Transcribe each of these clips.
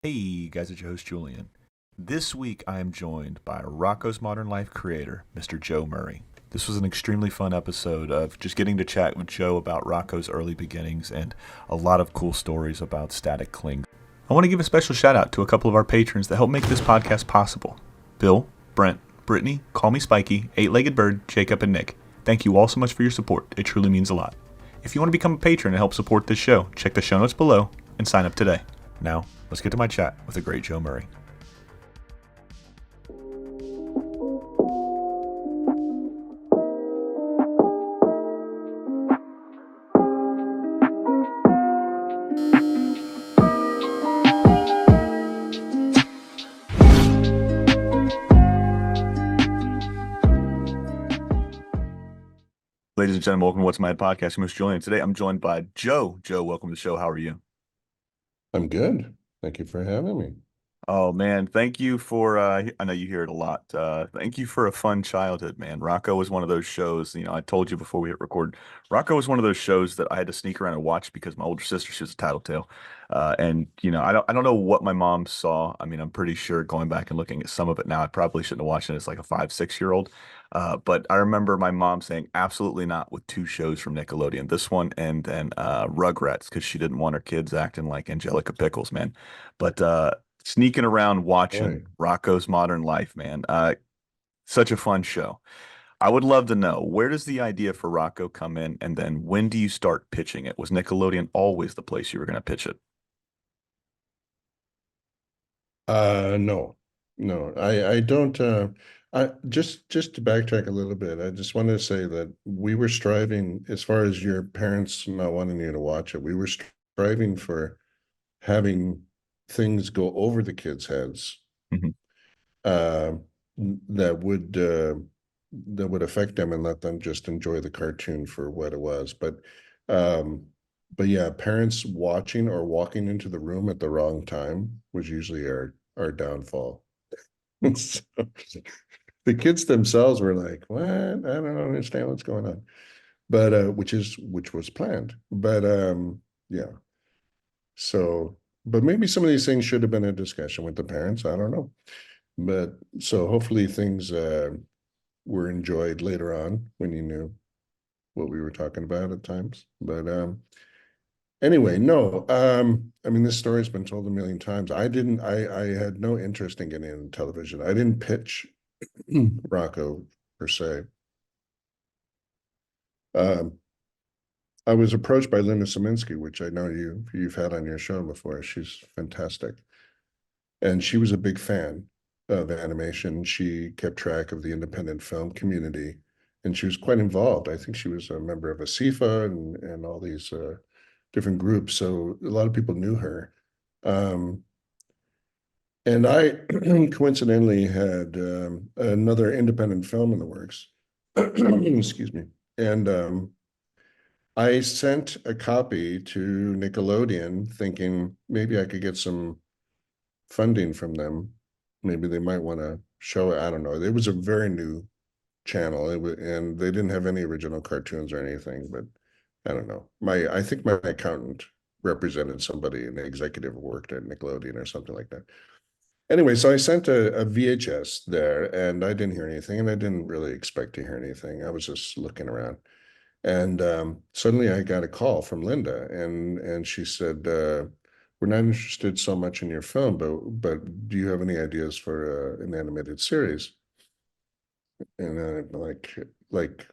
Hey guys, it's your host Julian. This week I am joined by Rocco's Modern Life creator, Mr. Joe Murray. This was an extremely fun episode of just getting to chat with Joe about Rocco's early beginnings and a lot of cool stories about static cling. I want to give a special shout out to a couple of our patrons that help make this podcast possible. Bill, Brent, Brittany, Call Me Spiky, Eight-Legged Bird, Jacob, and Nick. Thank you all so much for your support. It truly means a lot. If you want to become a patron and help support this show, check the show notes below and sign up today. Now, let's get to my chat with the great Joe Murray. Ladies and gentlemen, welcome to What's My Head podcast. I'm Mr. Julian. Today I'm joined by Joe. Joe, welcome to the show. How are you? I'm good. Thank you for having me. Oh man, thank you for I know you hear it a lot. Thank you for a fun childhood, man. Rocco was one of those shows, I told you before we hit record. Rocco was one of those shows that I had to sneak around and watch because my older sister, she was a tattletale. And I don't know what my mom saw. I mean, I'm pretty sure going back and looking at some of it now, I probably shouldn't have watched it as like a 5, 6 year old. But I remember my mom saying absolutely not with two shows from Nickelodeon, this one and then Rugrats, because she didn't want her kids acting like Angelica Pickles, man. But sneaking around watching Boy, Rocco's Modern Life, man. Such a fun show. I would love to know, where does the idea for Rocco come in, and then when do you start pitching it? Was Nickelodeon always the place you were going to pitch it? no, no, I don't. I just to backtrack a little bit. I just wanted to say that we were striving, as far as your parents not wanting you to watch it, we were striving for having things go over the kids' heads, Mhm. uh, that would that would affect them and let them just enjoy the cartoon for what it was. Um, but yeah, parents watching or walking into the room at the wrong time was usually our downfall. So the kids themselves were like, "What? I don't understand what's going on." But which was planned. But yeah. So, but maybe some of these things should have been a discussion with the parents. I don't know. But so hopefully things were enjoyed later on when you knew what we were talking about at times. But anyway, no. I mean, this story's been told a million times. I had no interest in getting into television. I didn't pitch Rocco per se. Um, I was approached by Linda Saminsky, which I know you've had on your show before. She's fantastic. And she was a big fan of animation. She kept track of the independent film community, and she was quite involved. I think she was a member of ASIFA and all these different groups. So a lot of people knew her. Um, and I coincidentally had another independent film in the works. Excuse me. And I sent a copy to Nickelodeon thinking maybe I could get some funding from them. Maybe they might want to show it. I don't know. It was a very new channel. And they didn't have any original cartoons or anything, but I don't know. I think my accountant represented somebody, an executive who worked at Nickelodeon or something like that. Anyway, so I sent a VHS there and I didn't hear anything, and I didn't really expect to hear anything. I was just looking around. And suddenly I got a call from Linda, and she said, "We're not interested so much in your film, but do you have any ideas for an animated series?" And like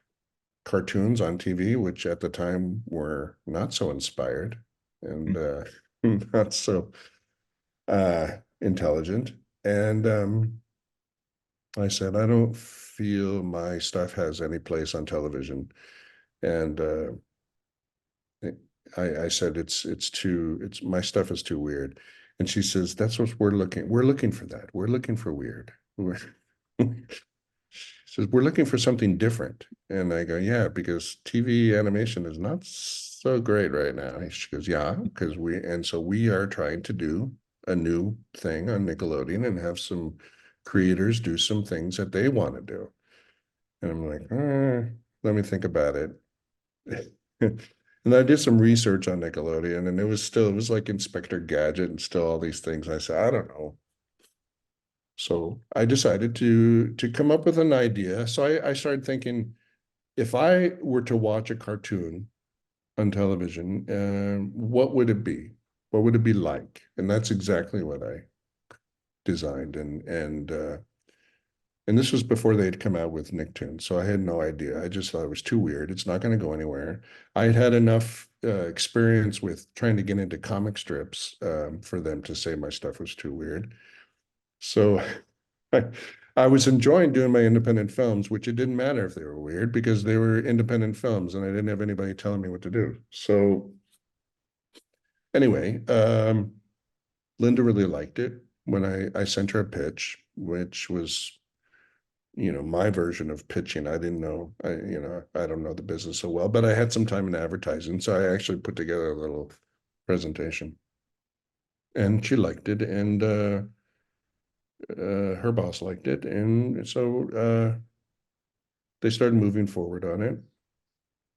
cartoons on TV, which at the time were not so inspired and not so intelligent. And I said, "I don't feel my stuff has any place on television." And I said it's my stuff is too weird. And she says, "That's what we're looking for that. We're looking for weird." She says, "We're looking for something different." And I go, "Yeah, because TV animation is not so great right now." She goes, "Yeah, because we are trying to do a new thing on Nickelodeon and have some creators do some things that they want to do." And I'm like, let me think about it. And I did some research on Nickelodeon, and it was like Inspector Gadget and still all these things. I said, I don't know. So I decided to come up with an idea. So I started thinking, if I were to watch a cartoon on television, what would it be? What would it be like? And that's exactly what I designed. And this was before they'd come out with Nicktoons, so I had no idea. I just thought it was too weird. It's not going to go anywhere. I had had enough experience with trying to get into comic strips for them to say my stuff was too weird. So I, I was enjoying doing my independent films, which it didn't matter if they were weird because they were independent films and I didn't have anybody telling me what to do. So anyway, Linda really liked it when I sent her a pitch, which was, my version of pitching. I didn't know, I don't know the business so well, but I had some time in advertising. So I actually put together a little presentation and she liked it. And her boss liked it. And so they started moving forward on it.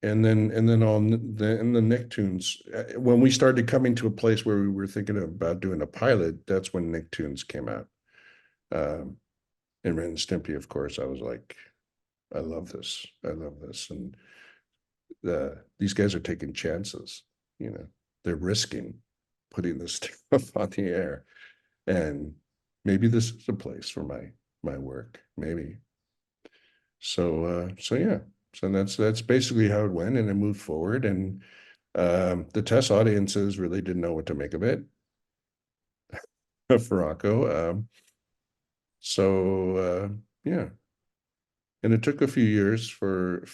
And then in the Nicktoons, when we started coming to a place where we were thinking about doing a pilot, that's when Nicktoons came out. Um, and Ren and Stimpy, of course, I was like, I love this. I love this. And these guys are taking chances. You know, they're risking putting this stuff on the air. And maybe this is a place for my work. Maybe. So yeah. So that's basically how it went, and it moved forward. And the test audiences really didn't know what to make of it for Rocco. So yeah, and it took a few years for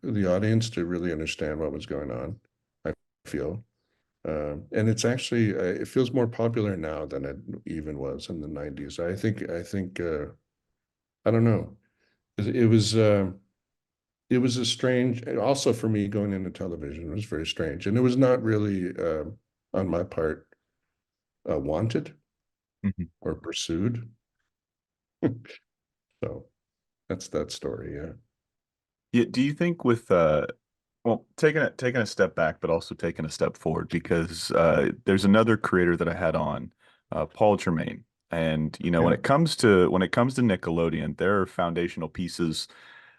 the audience to really understand what was going on. I feel, and it's actually it feels more popular now than it even was in the '90s. I think I don't know. It was. It was a strange, also for me going into television, it was very strange. And it was not really, on my part, wanted Mhm. or pursued. So that's that story. Yeah. Yeah, do you think with well, taking a step back, but also taking a step forward, because there's another creator that I had on, Paul Germain, and Yeah. when it comes to Nickelodeon, there are foundational pieces,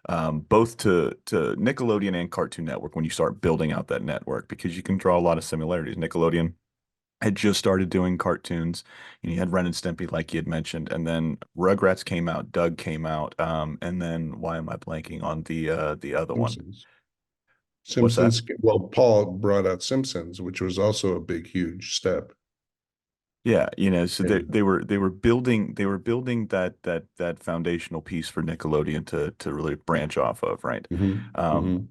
both to Nickelodeon and Cartoon Network when you start building out that network, because you can draw a lot of similarities. Nickelodeon had just started doing cartoons. You had Ren and Stimpy, like you had mentioned, and then Rugrats came out, Doug came out, and then why am I blanking on the other one? Simpsons. What's that? Simpsons. Well, Paul brought out Simpsons, which was also a big, huge step. Yeah, so they And they were they were building that foundational piece for Nickelodeon to really branch off of, right? mhm, Um, mhm.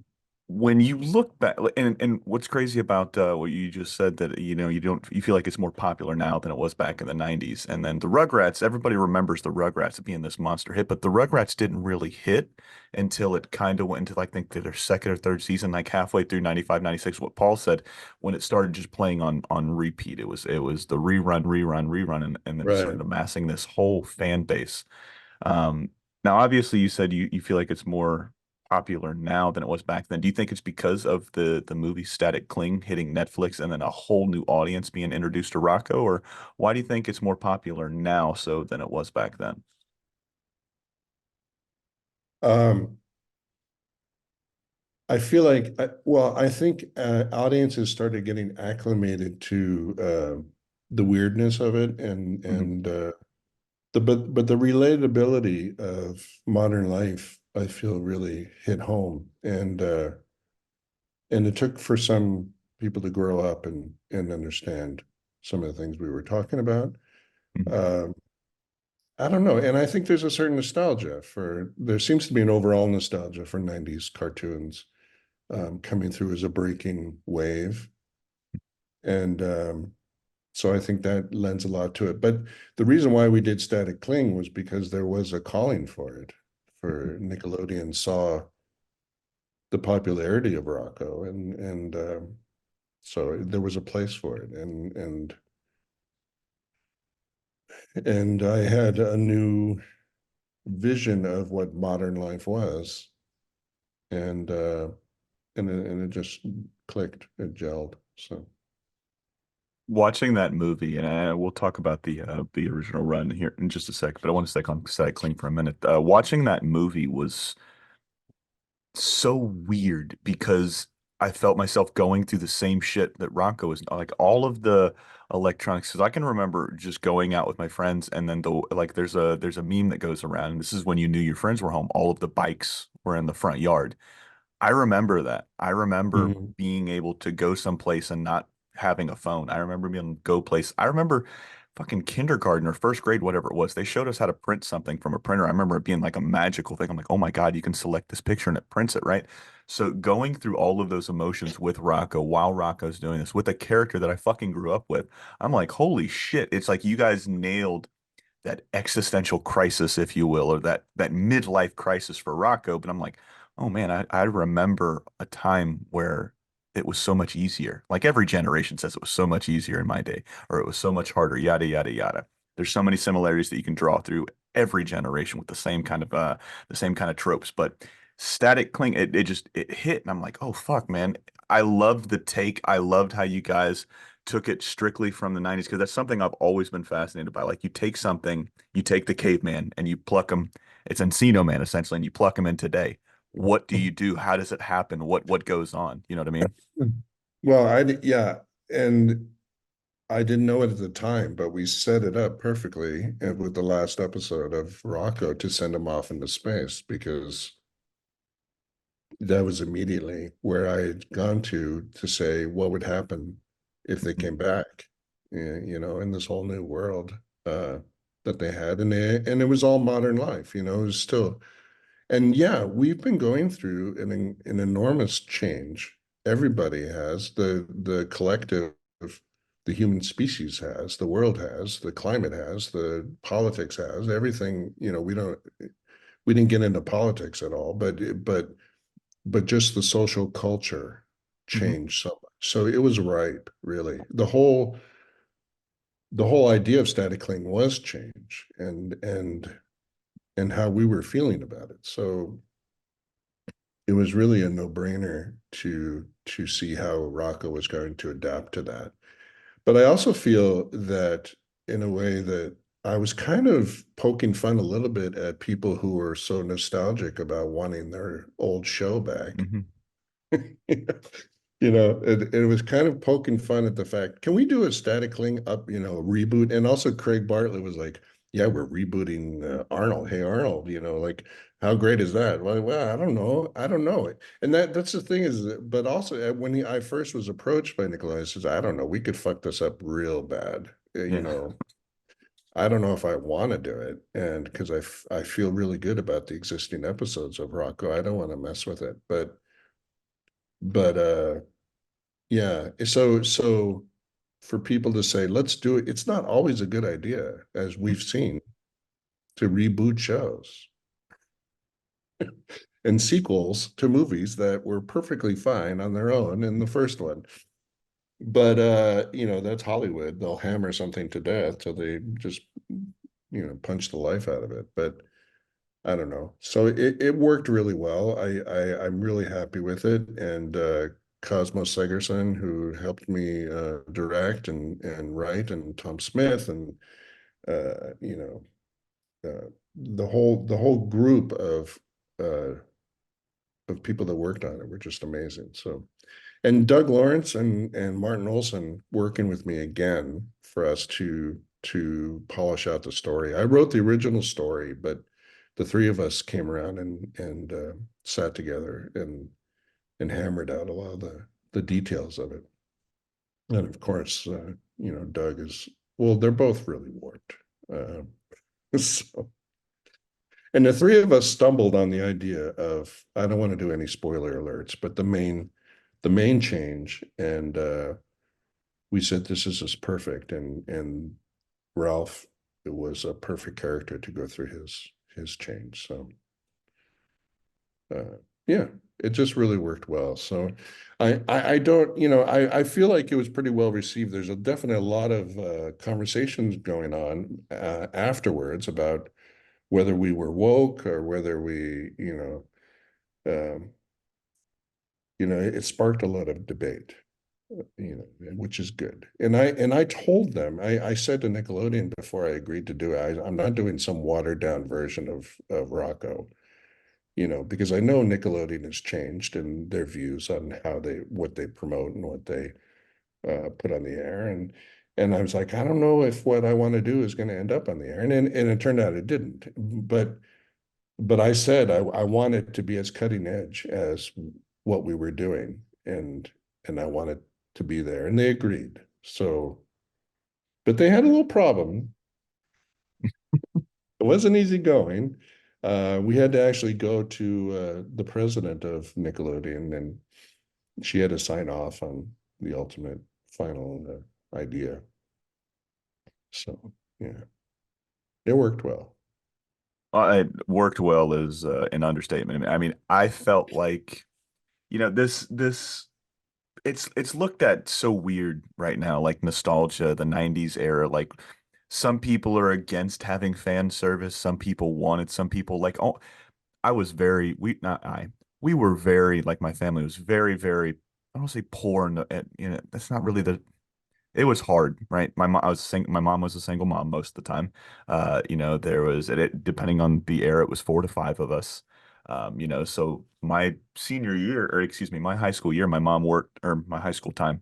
when you look back, and what's crazy about what you just said, that you feel like it's more popular now than it was back in the 90s. And then the Rugrats, everybody remembers the Rugrats being this monster hit, but the Rugrats didn't really hit until it kind of went into, like, I think, their second or third season, like halfway through 95, 96. What Paul said, when it started just playing on repeat, it was the rerun, rerun, rerun, and then it Right. started amassing this whole fan base. um, Now, obviously, you said you feel like it's more popular now than it was back then. Do you think it's because of the movie Static Cling hitting Netflix and then a whole new audience being introduced to Rocco, or why do you think it's more popular now so than it was back then? Um, I feel like, well, I think audiences started getting acclimated to the weirdness of it, and Hmm. but the relatability of modern life, I feel really hit home, and it took for some people to grow up and understand some of the things we were talking about. Hmm. Um, I don't know, and I think there's a certain nostalgia for. There seems to be an overall nostalgia for '90s cartoons coming through as a breaking wave, and so I think that lends a lot to it. But the reason why we did Static Cling was because there was a calling for it. For Nickelodeon saw the popularity of Rocco, and so there was a place for it, and I had a new vision of what modern life was, and and it just clicked, it gelled. So Watching that movie, and we'll talk about the original run here in just a second, but I want to stick on Static Cling for a minute. Watching that movie was so weird because I felt myself going through the same shit that Rocco was like all of the electronics. Because I can remember just going out with my friends, and then there's a meme that goes around. And this is when you knew your friends were home. All of the bikes were in the front yard. I remember that. I remember mhm. being able to go someplace and not having a phone. I remember being able to go place. I remember fucking kindergarten or first grade, whatever it was. They showed us how to print something from a printer. I remember it being like a magical thing. I'm like, oh my God, you can select this picture and it prints it, right? So going through all of those emotions with Rocco while Rocco's doing this with a character that I fucking grew up with, I'm like, holy shit. It's like you guys nailed that existential crisis, if you will, or that midlife crisis for Rocco. But I'm like, oh man, I remember a time where it was so much easier. Like every generation says it was so much easier in my day, or it was so much harder, yada yada yada. There's so many similarities that you can draw through every generation with the same kind of tropes. But Static Cling, it hit, and I'm like, oh fuck, man. I loved the take. I loved how you guys took it strictly from the 90s because that's something I've always been fascinated by. Like you take something, you take the caveman and you pluck him. It's Encino Man essentially, and you pluck him in today. What do you do? How does it happen? What goes on? You know what I mean? Well, yeah, and I didn't know it at the time, but we set it up perfectly with the last episode of Rocco to send him off into space because that was immediately where I had gone to say what would happen if they Mhm, came back, in this whole new world uh, that they had, and it was all modern life, it was still, and yeah, we've been going through an enormous change. Everybody has the collective, the human species has, the world has, the climate has, the politics has, everything. We didn't get into politics at all, but just the social culture mhm, changed so much. So it was ripe, really. The whole idea of static cling was change and how we were feeling about it. So it was really a no-brainer to see how Rocco was going to adapt to that. But I also feel that in a way that I was kind of poking fun a little bit at people who were so nostalgic about wanting their old show back. mhm. It was kind of poking fun at the fact, can we do a static cling up, reboot? And also Craig Bartlett was like, yeah, we're rebooting Arnold. Hey, Arnold, like, how great is that? Well, I don't know. I don't know. And that's the thing is, but also when I first was approached by Nickelodeon, says, I don't know, we could fuck this up real bad. Yeah. I don't know if I want to do it. And because I feel really good about the existing episodes of Rocco. I don't want to mess with it. But yeah. So for people to say, let's do it, it's not always a good idea, as we've seen, to reboot shows and sequels to movies that were perfectly fine on their own in the first one. But that's Hollywood. They'll hammer something to death till they just, punch the life out of it. But I don't know. So it worked really well. I'm really happy with it. And Cosmo Segerson, who helped me direct and write, and Tom Smith, and uh, you know the whole group of people that worked on it were just amazing. So, and Doug Lawrence and Martin Olson working with me again for us to polish out the story. I wrote the original story, but the three of us came around and sat together and hammered out a lot of the details of it. And of course, Doug is, well, they're both really warped. Uh, so, and the three of us stumbled on the idea of, I don't want to do any spoiler alerts, but the main change, and we said this is just perfect, and Ralph, it was a perfect character to go through his change. So yeah, it just really worked well. So I don't, I feel like it was pretty well received. There's definitely a lot of conversations going on afterwards about whether we were woke or whether we, um, it sparked a lot of debate, which is good. And I told them, I said to Nickelodeon before I agreed to do it, I'm not doing some watered down version of Rocco, because I know Nickelodeon has changed in their views on what they promote and what they put on the air. And I was like, I don't know if what I want to do is going to end up on the air. And it turned out it didn't. But I said I want it to be as cutting edge as what we were doing. And I wanted to be there. And they agreed. So, but they had a little problem. It wasn't easy going. We had to actually go to the president of Nickelodeon, and she had to sign off on the ultimate final idea. So, yeah, it worked well. It worked well is an understatement. I mean, I felt like, this it's looked at so weird right now, like nostalgia, the 90s era. Like some people are against having fan service, some people wanted, some people like, oh, I was very we not I we were very, like, my family was very, very, I don't say poor, that's not really the, it was hard, right? My mom was a single mom most of the time. There was depending on the era, it was four to five of us. So my senior year, or excuse me, my high school year, my mom worked, or my high school time,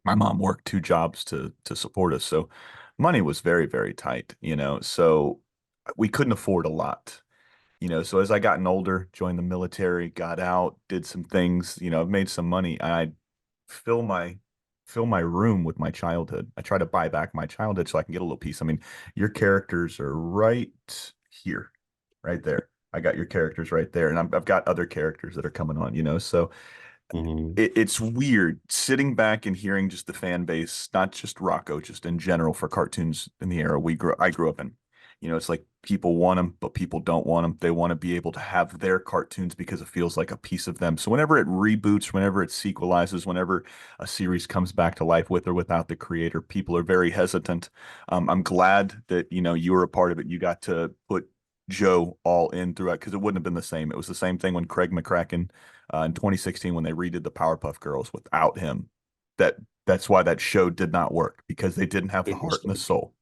my mom worked two jobs to support us. So money was very, very tight, so we couldn't afford a lot. So as I gotten older, joined the military, got out, did some things, I've made some money. I fill my fill my room with my childhood. I try to buy back my childhood so I can get a little piece. I mean, your characters are right here, right there. I got your characters right there, and I've got other characters that are coming on, So Mhm. it's weird sitting back and hearing just the fan base, not just Rocco, just in general for cartoons in the era I grew up in. It's like people want them, but people don't want them. They want to be able to have their cartoons because it feels like a piece of them. So whenever it reboots, whenever it sequelizes, whenever a series comes back to life with or without the creator, people are very hesitant. I'm glad that you were a part of it. You got to put Joe all in throughout, because it wouldn't have been the same. It was the same thing when Craig McCracken in 2016 when they redid the Powerpuff Girls without him. That that's why that show did not work, because they didn't have the Big heart and the mistake. soul.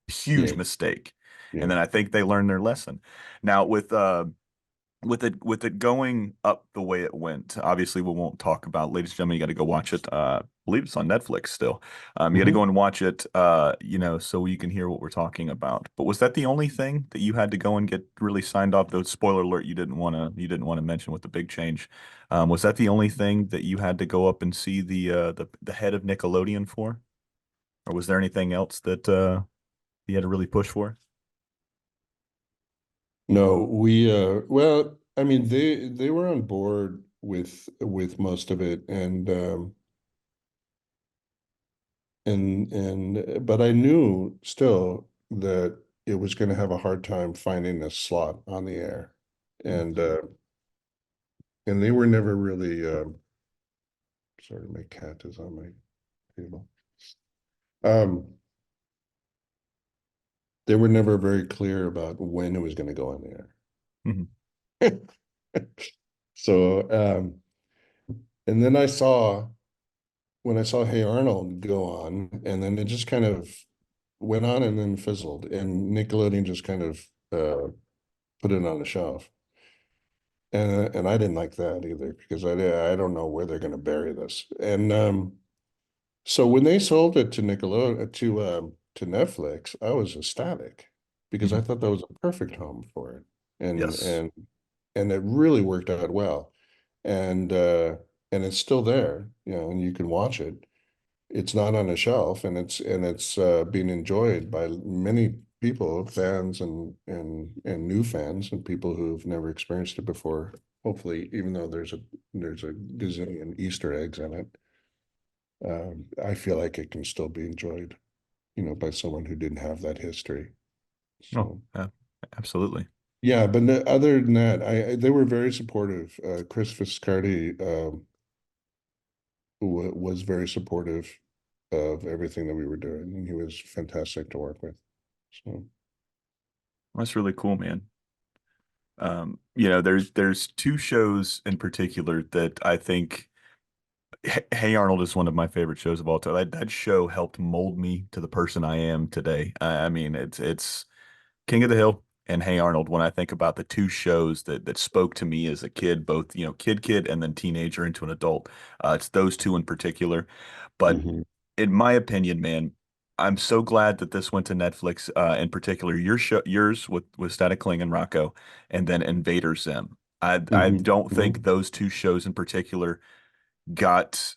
Huge Yeah, mistake. And yeah. then I think they learned their lesson. Now with it going up the way it went, obviously we won't talk about, ladies and gentlemen, you got to go watch it. I believe it's on Netflix still. You got to go Mhm. and watch it, so you can hear what we're talking about. But was that the only thing that you had to go and get really signed off? Though, spoiler alert, you didn't want to mention with the big change. Was that the only thing that you had to go up and see the head of Nickelodeon for, or was there anything else that you had to really push for? No, well, I mean, they were on board with most of it, and but I knew still that it was going to have a hard time finding a slot on the air, and uh, and they were never really. Sorry, my cat is on my table. Um, they were never very clear about when it was going to go on Mhm. the air. So, and then when I saw Hey Arnold go on, and then it just kind of went on and then fizzled, and Nickelodeon just kind of put it on the shelf. And I didn't like that either, because I don't know where they're going to bury this. And so when they sold it to Nickelodeon to Netflix, I was ecstatic because I Mhm. thought that was a perfect home for it, and Yes. and and it really worked out well. And uh, and it's still there, and you can watch it. It's not on a shelf, and it's being enjoyed by many people, fans and new fans and people who've never experienced it before. Hopefully, even though there's a gazillion Easter eggs in it, I feel like it can still be enjoyed, by someone who didn't have that history. Oh, So yeah, absolutely. yeah, but other than that, they were very supportive. Chris Viscardi was very supportive of everything that we were doing, and he was fantastic to work with. So, That's really cool, man. There's two shows in particular that I think. Hey Arnold is one of my favorite shows of all time. That show helped mold me to the person I am today. I mean, it's King of the Hill and Hey Arnold. When I think about the two shows that spoke to me as a kid, both kid and then teenager into an adult, it's those two in particular. But Mhm. in my opinion, man, I'm so glad that this went to Netflix. In particular, yours with Static Kling and Rocco, and then Invader Zim. I Mhm. don't think Mhm. those two shows in particular got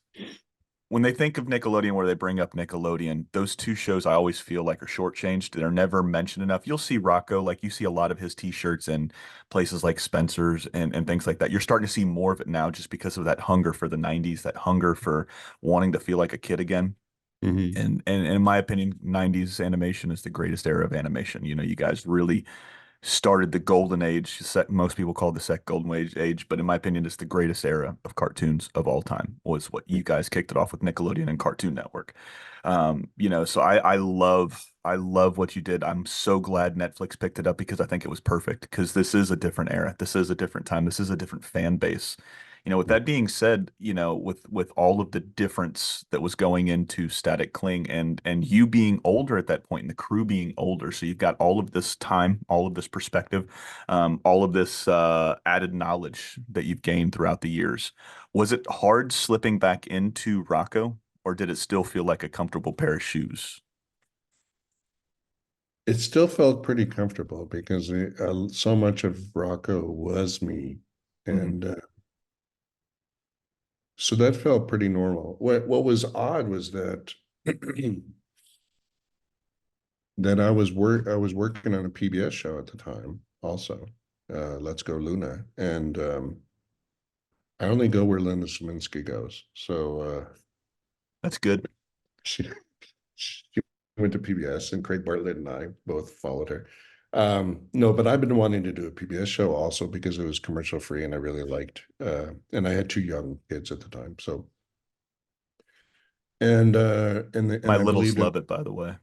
when they think of Nickelodeon, where they bring up Nickelodeon, those two shows I always feel like are shortchanged. They're never mentioned enough. You'll see Rocco, like you see a lot of his t-shirts in places like Spencer's and things like that. You're starting to see more of it now just because of that hunger for the 90s, that hunger for wanting to feel like a kid again. Mhm. And in my opinion, 90s animation is the greatest era of animation. You guys really started the golden age. Most people call it the sec golden age, but in my opinion, it's the greatest era of cartoons of all time. Was what you guys kicked it off with Nickelodeon and Cartoon Network. So I love what you did. I'm so glad Netflix picked it up because I think it was perfect because this is a different era. This is a different time. This is a different fan base. With that being said, with all of the difference that was going into Static Cling and you being older at that point and the crew being older, so you've got all of this time, all of this perspective, all of this added knowledge that you've gained throughout the years. Was it hard slipping back into Rocco, or did it still feel like a comfortable pair of shoes? It still felt pretty comfortable because so much of Rocco was me, Hmm. and so that felt pretty normal. What was odd was that I was working on a PBS show at the time, also, Let's Go Luna, and I only go where Linda Saminsky goes. So That's good. she she went to PBS, and Craig Bartlett and I both followed her. No, but I've been wanting to do a PBS show also because it was commercial free, and I really liked. And I had two young kids at the time, so My and I littles believed in. love it, by the way.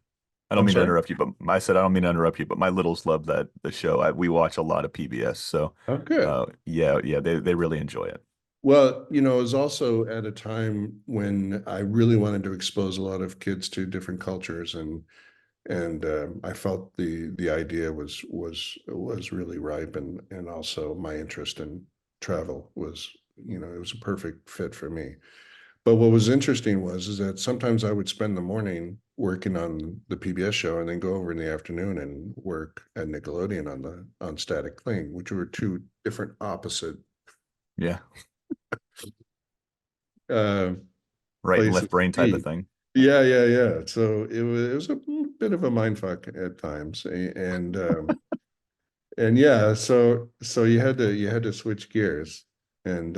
I don't I'm mean to sorry. interrupt you, but I said I don't mean to interrupt you, but my littles love that the show. We watch a lot of PBS, so Oh, good. yeah, they really enjoy it. Well, it was also at a time when I really wanted to expose a lot of kids to different cultures, and I felt the idea was really ripe, and also my interest in travel was, it was a perfect fit for me. But what was interesting was is that sometimes I would spend the morning working on the PBS show and then go over in the afternoon and work at Nickelodeon on Static Cling, which were two different opposite Yeah, uh, right and places left brain to type of be. thing. Yeah. So it was a bit of a mind fuck at times, and yeah, so you had to switch gears, and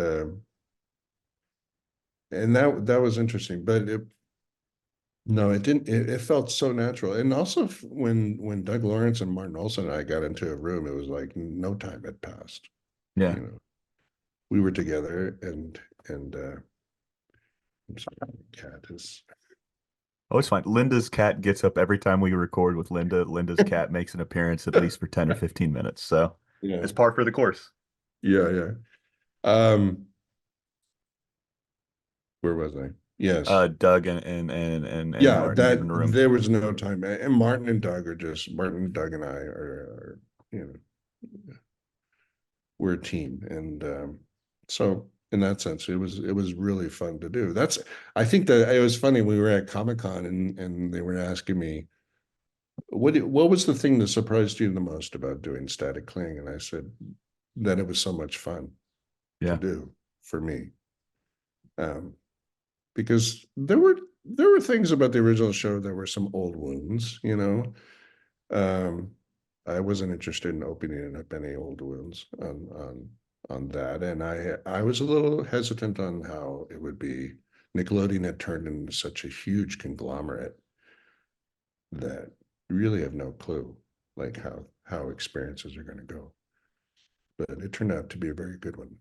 that was interesting, but no, it didn't. It felt so natural, and also when Doug Lawrence and Martin Olson and I got into a room, it was like no time had passed. Yeah. You know, we were together, and I'm sorry, cat is. Oh, it's fine. Linda's cat gets up every time we record with Linda. Linda's cat makes an appearance at least for 10 or 15 minutes. So Yeah, it's par for the course. yeah. Um, where was I? Yes. Doug and Yeah, Martin get that in the room. there was no time. And Martin and Doug are just Martin, Doug, and I are we're a team, and so in that sense, it was really fun to do. I think that it was funny. We were at Comic-Con, and they were asking me what was the thing that surprised you the most about doing Static Cling, and I said that it was so much fun to Yeah. do for me, um, because there were things about the original show that were some old wounds. Um, I wasn't interested in opening up any old wounds on that, and I was a little hesitant on how it would be. Nickelodeon had turned into such a huge conglomerate that you really have no clue, like how experiences are going to go. But it turned out to be a very good one.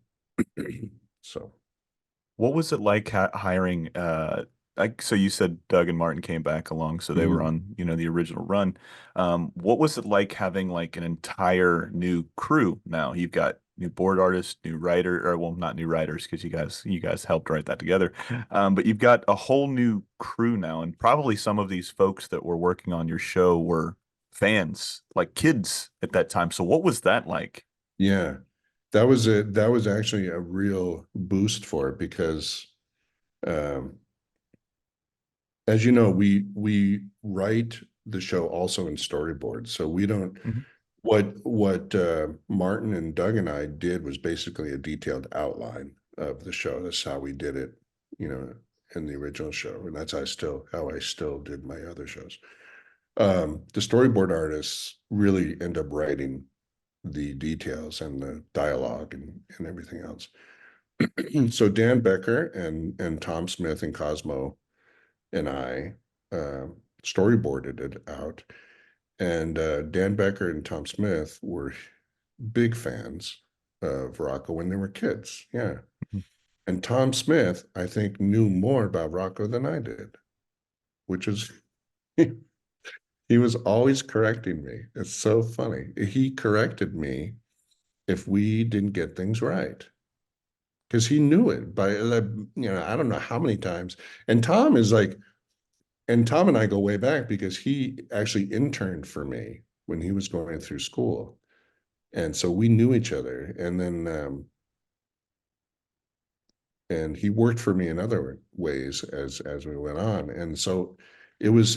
So What was it like hiring? so you said Doug and Martin came back along, so they were Mhm. on, the original run. What was it like having like an entire new crew now? You've got new board artists, new writer, or well, not new writers because you guys helped write that together. But you've got a whole new crew now, and probably some of these folks that were working on your show were fans, like kids at that time. So what was that like? Yeah, that was actually a real boost for it because um, as you know, we write the show also in storyboards. So we don't Mhm. what Martin and Doug and I did was basically a detailed outline of the show. That's how we did it, you know, in the original show, and that's how I still did my other shows. The storyboard artists really end up writing the details and the dialogue and everything else. So Dan Becker and Tom Smith and Cosmo and I uh, storyboarded it out. And Dan Becker and Tom Smith were big fans of Rocco when they were kids. Yeah. And Tom Smith, I think, knew more about Rocco than I did, which is, he was always correcting me. It's so funny. He corrected me if we didn't get things right because he knew it by, I don't know how many times. And Tom is like, and Tom and I go way back because he actually interned for me when he was going through school. And so we knew each other. And he worked for me in other ways as we went on. And so it was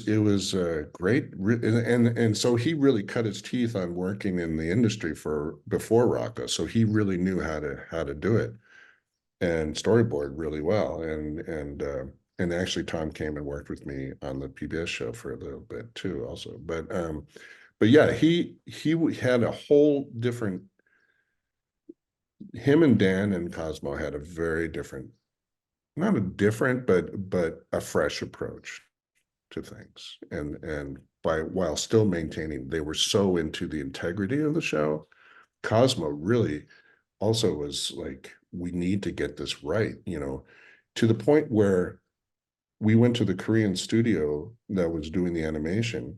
great. And so he really cut his teeth on working in the industry for before Rocco. So he really knew how to do it and storyboard really well. And actually Tom came and worked with me on the PBS show for a little bit too, also. But yeah, he had a whole different. Him and Dan and Cosmo had a very different, not a different, but a fresh approach to things. And by while still maintaining, they were so into the integrity of the show. Cosmo really also was like, we need to get this right, to the point where we went to the Korean studio that was doing the animation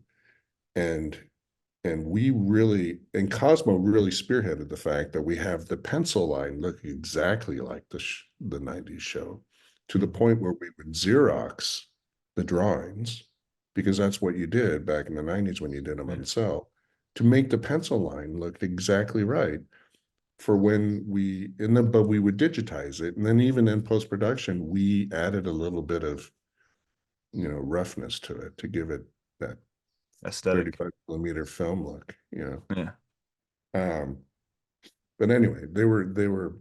and we really and Cosmo really spearheaded the fact that we have the pencil line look exactly like the 90s show to the point where we would Xerox the drawings because that's what you did back in the 90s when you did them Yeah. on cell to make the pencil line look exactly right for when we in the but we would digitize it and then even in post-production we added a little bit of roughness to it to give it that Aesthetic. 35 millimeter film look. Yeah. Um, but anyway, they were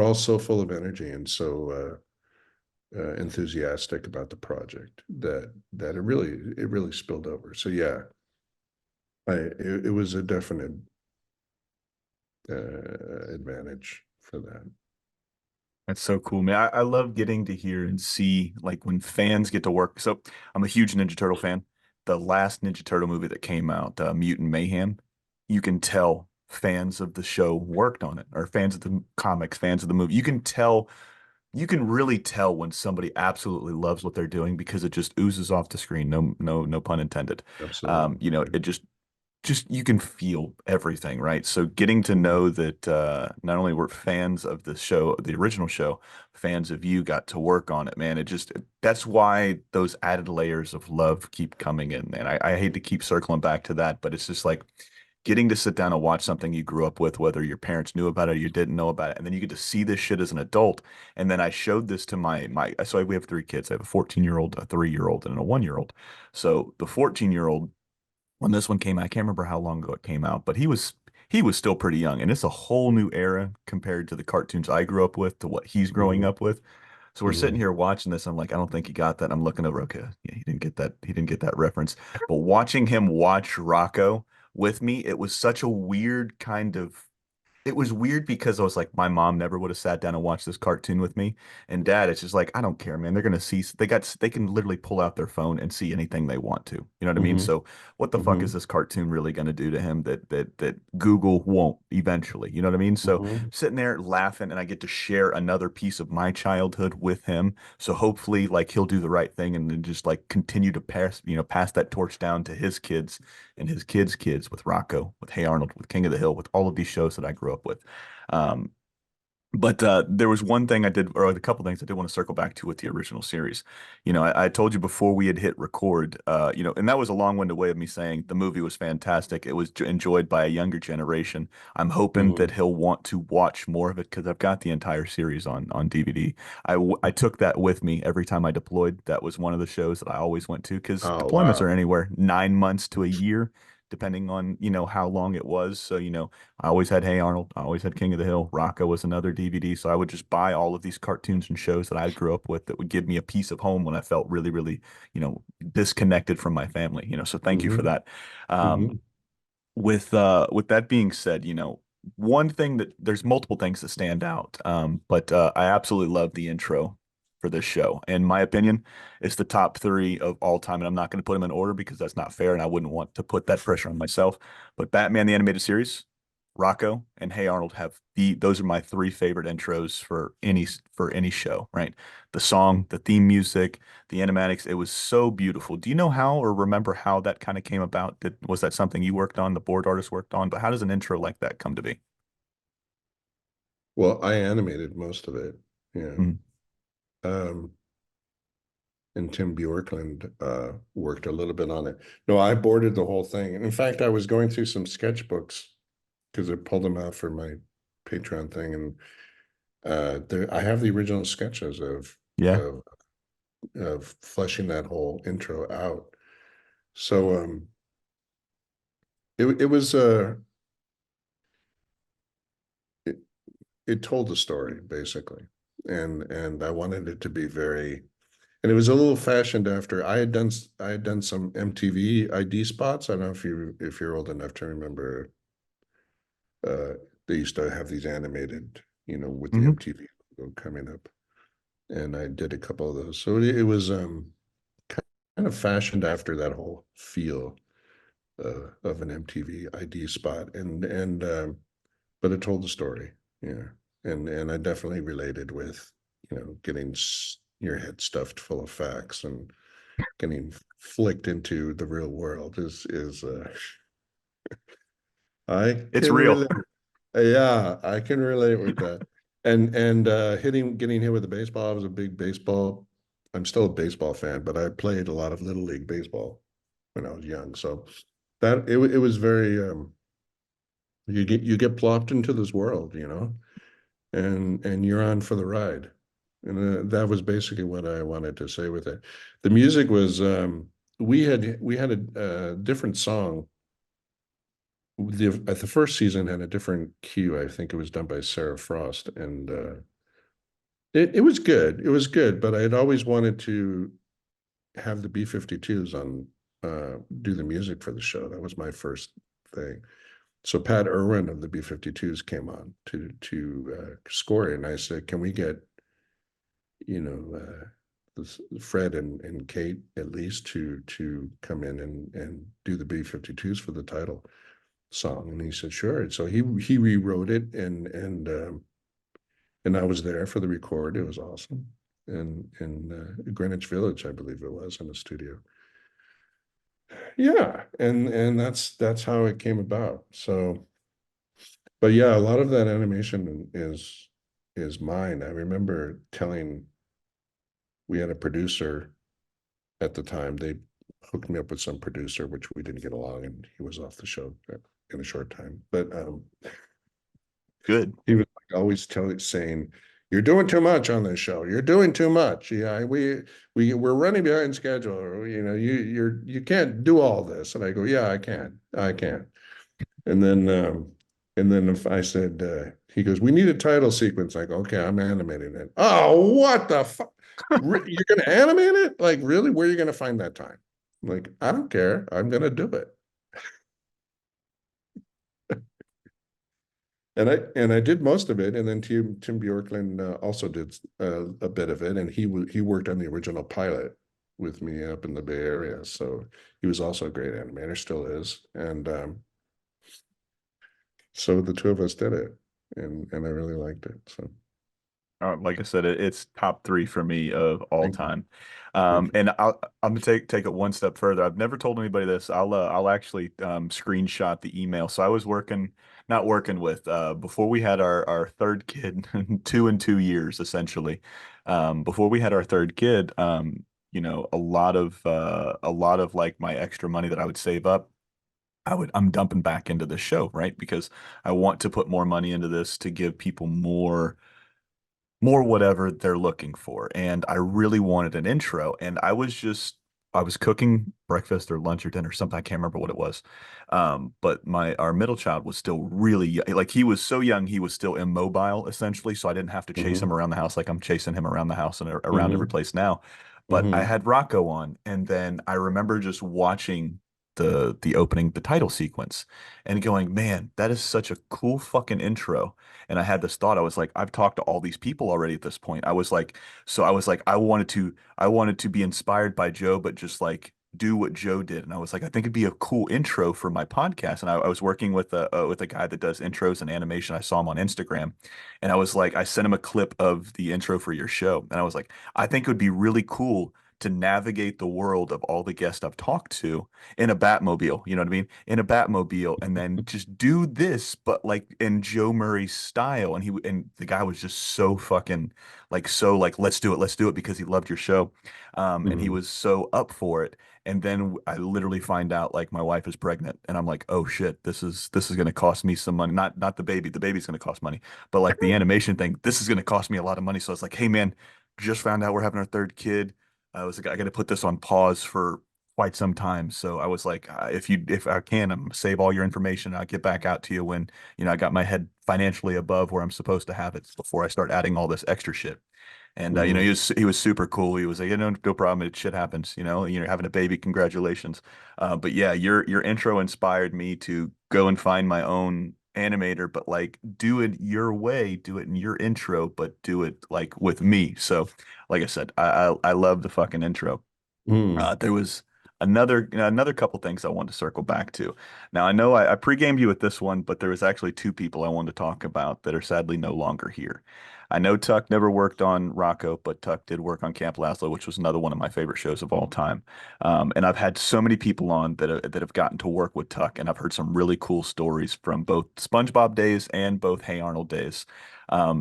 all so full of energy and so enthusiastic about the project that it really spilled over. So yeah, it was a definite advantage for that. That's so cool, man. I love getting to hear and see like when fans get to work. So I'm a huge Ninja Turtle fan. The last Ninja Turtle movie that came out, Mutant Mayhem, you can tell fans of the show worked on it, or fans of the comics, fans of the movie. You can really tell when somebody absolutely loves what they're doing because it just oozes off the screen. No, no, no pun intended. Absolutely. It just you can feel everything, right? So getting to know that not only were fans of the show, the original show, fans of you got to work on it, man. That's why those added layers of love keep coming in, man. I hate to keep circling back to that, but it's just like getting to sit down and watch something you grew up with, whether your parents knew about it or you didn't know about it, and then you get to see this shit as an adult. And then I showed this to so we have three kids. I have a 14-year-old, a 3-year-old, and a 1-year-old. So the 14-year-old when this one came out, I can't remember how long ago it came out, but he was still pretty young, and it's a whole new era compared to the cartoons I grew up with to what he's growing Mhm. up with. So we're sitting Mhm. here watching this. I'm like, I don't think he got that. I'm looking over. Okay, yeah, he didn't get that. He didn't get that reference. But watching him watch Rocco with me, it was such a weird kind of. it was weird because I was like, my mom never would have sat down and watched this cartoon with me. And dad, it's just like, I don't care, man. They're gonna see they can literally pull out their phone and see anything they want to. You know what I mean? Hmm. So what the fuck is Hmm. this cartoon really gonna do to him that Google won't eventually? You know what I mean? So Hmm. sitting there laughing and I get to share another piece of my childhood with him. So hopefully like he'll do the right thing and then just like continue to pass that torch down to his kids and his kids' kids with Rocco, with Hey Arnold, with King of the Hill, with all of these shows that I grew up with. Um, but there was one thing I did, or a couple things I did want to circle back to with the original series. I told you before we had hit record, and that was a long-winded way of me saying the movie was fantastic. It was enjoyed by a younger generation. I'm hoping that Hmm. he'll want to watch more of it because I've got the entire series on DVD. I took that with me every time I deployed. That was one of the shows that I always went to because Oh, deployments are wow. anywhere 9 months to a year, depending on, how long it was. So, I always had Hey Arnold. I always had King of the Hill. Rocco was another DVD. So I would just buy all of these cartoons and shows that I grew up with that would give me a piece of home when I felt really, really, disconnected from my family. So thank you for Hmm. that. Um, Hmm. with that being said, one thing that there's multiple things that stand out. But I absolutely love the intro for this show. In my opinion, it's the top three of all time, and I'm not going to put them in order because that's not fair, and I wouldn't want to put that pressure on myself. But Batman the animated series, Rocco, and Hey Arnold have those are my three favorite intros for any show, right? The song, the theme music, the animatics, it was so beautiful. Do you know how or remember how that kind of came about? Was that something you worked on, the board artist worked on? But how does an intro like that come to be? Well, I animated most of it. Yeah. Mm. Um, and Tim Bjorklund worked a little bit on it. No, I boarded the whole thing. And in fact, I was going through some sketchbooks because I pulled them out for my Patreon thing, and I have the original sketches Yeah, of of fleshing that whole intro out. So it was it, it told the story basically, and I wanted it to be very, and it was a little fashioned after I had done some MTV ID spots. I don't know if you're old enough to remember. Uh, they used to have these animated, with the hmm MTV logo coming up, and I did a couple of those. So it was kind of fashioned after that whole feel of an MTV ID spot, and but it told the story, yeah, and I definitely related with getting your head stuffed full of facts and getting flicked into the real world is I it's can real. relate. Yeah, I can relate with that. And getting hit with a baseball. I was a big baseball. I'm still a baseball fan, but I played a lot of little league baseball when I was young. So it was very you get plopped into this world, and you're on for the ride. And that was basically what I wanted to say with it. The music was we had a different song. The first season had a different cue. I think it was done by Sarah Frost, and it was good. It was good, but I had always wanted to have the B-52s on do the music for the show. That was my first thing. So Pat Irwin of the B-52s came on to score it, and I said, "Can we get Fred and Kate at least to come in and do the B-52s for the title song?" And he said, "Sure." And so he rewrote it, and I was there for the record. It was awesome, and in Greenwich Village, I believe it was, in the studio. Yeah, and that's how it came about. So, but yeah, a lot of that animation is mine. I remember telling we had a producer at the time. They hooked me up with some producer, which we didn't get along, and he was off the show in a short time. But Good. he was like always saying, "You're doing too much on this show. You're doing too much. Yeah, we're running behind schedule. Or, you can't do all this." And I go, "Yeah, I can." And then if I said, he goes, "We need a title sequence." I go, "Okay, I'm animating it." "Oh, what the fuck? You're gonna animate it? Like, really? Where are you gonna find that time?" I'm like, "I don't care. I'm gonna do it." And I did most of it, and then Tim Bjorklund also did a bit of it, and he worked on the original pilot with me up in the Bay Area. So he was also a great animator, still is, and so the two of us did it, and I really liked it. So Like I said, it's top three for me of all thank you, time. thank you. And I'm gonna take it one step further. I've never told anybody this. I'll actually screenshot the email. So I was not working with before we had our third kid, 2 and 2 years essentially. Before we had our third kid, a lot of like my extra money that I would save up. I'm dumping back into the show, right? Because I want to put more money into this to give people more whatever they're looking for. And I really wanted an intro. And I was cooking breakfast or lunch or dinner, something. I can't remember what it was. But our middle child was still really like he was so young, he was still immobile essentially. So I didn't have to chase him Hmm. around the house like I'm chasing him around the house and around every Hmm. place now. But I Hmm. had Rocco on, and then I remember just watching the title sequence and going, man, that is such a cool fucking intro. And I had this thought. I was like, I've talked to all these people already at this point. I was like, I wanted to be inspired by Joe, but just like do what Joe did. And I was like, I think it'd be a cool intro for my podcast. And I was working with a guy that does intros and animation. I saw him on Instagram, and I was like, I sent him a clip of the intro for your show, and I was like, I think it would be really cool to navigate the world of all the guests I've talked to in a Batmobile, you know what I mean? In a Batmobile, and then just do this, but like in Joe Murray's style. And the guy was just so fucking like, let's do it because he loved your show. And he Hmm. was so up for it. And then I literally find out like my wife is pregnant, and I'm like, oh shit, this is gonna cost me some money. Not the baby. The baby's gonna cost money, but like the animation thing, this is gonna cost me a lot of money. So it's like, hey man, just found out we're having our third kid. I was like, I got to put this on pause for quite some time. So I was like, if I can, I'm save all your information. I'll get back out to you when, I got my head financially above where I'm supposed to have it before I start adding all this extra shit. And Hmm. he was super cool. He was like, no problem. It shit happens. You're having a baby. Congratulations. But yeah, your intro inspired me to go and find my own animator, but like do it your way, do it in your intro, but do it like with me. So, like I said, I love the fucking intro. Hmm. There was another couple things I wanted to circle back to. Now I know I pre-gamed you with this one, but there was actually two people I wanted to talk about that are sadly no longer here. I know Tuck never worked on Rocco, but Tuck did work on Camp Lazlo, which was another one of my favorite shows of all time. And I've had so many people on that have gotten to work with Tuck, and I've heard some really cool stories from both SpongeBob days and both Hey Arnold days.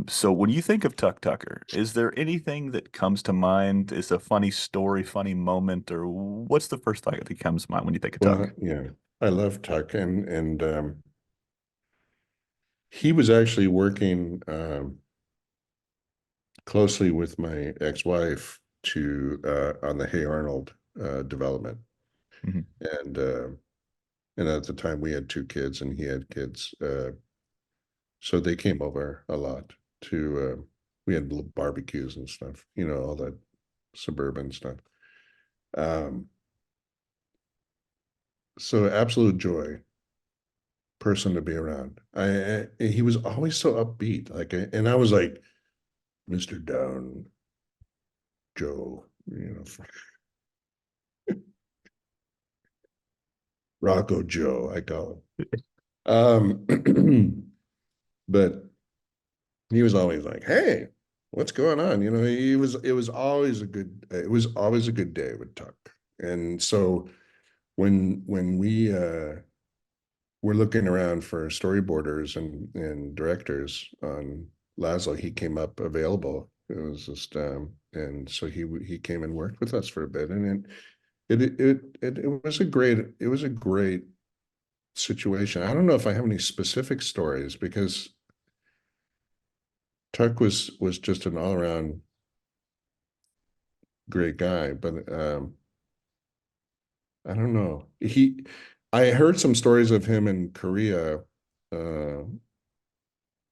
So when you think of Tuck Tucker, is there anything that comes to mind? Is a funny story, funny moment, or what's the first thought that comes to mind when you think of Well, Tuck? yeah, I love Tuck, and he was actually working closely with my ex-wife to on the Hey Arnold development, Mhm. and uh, and at the time we had two kids and he had kids, so they came over a lot to. We had little barbecues and stuff, all that suburban stuff. Um, so absolute joy person to be around. He was always so upbeat, and I was like, Mr. Down, Joe, Rocco Joe, I call him. But he was always like, "Hey, what's going on?" It was always a good day with Tuck. And so when we were looking around for storyboarders and directors on Laszlo, he came up available. It was just and so he came and worked with us for a bit, and it was a great situation. I don't know if I have any specific stories because Tuck was just an all around great guy, but I don't know. I heard some stories of him in Korea, uh,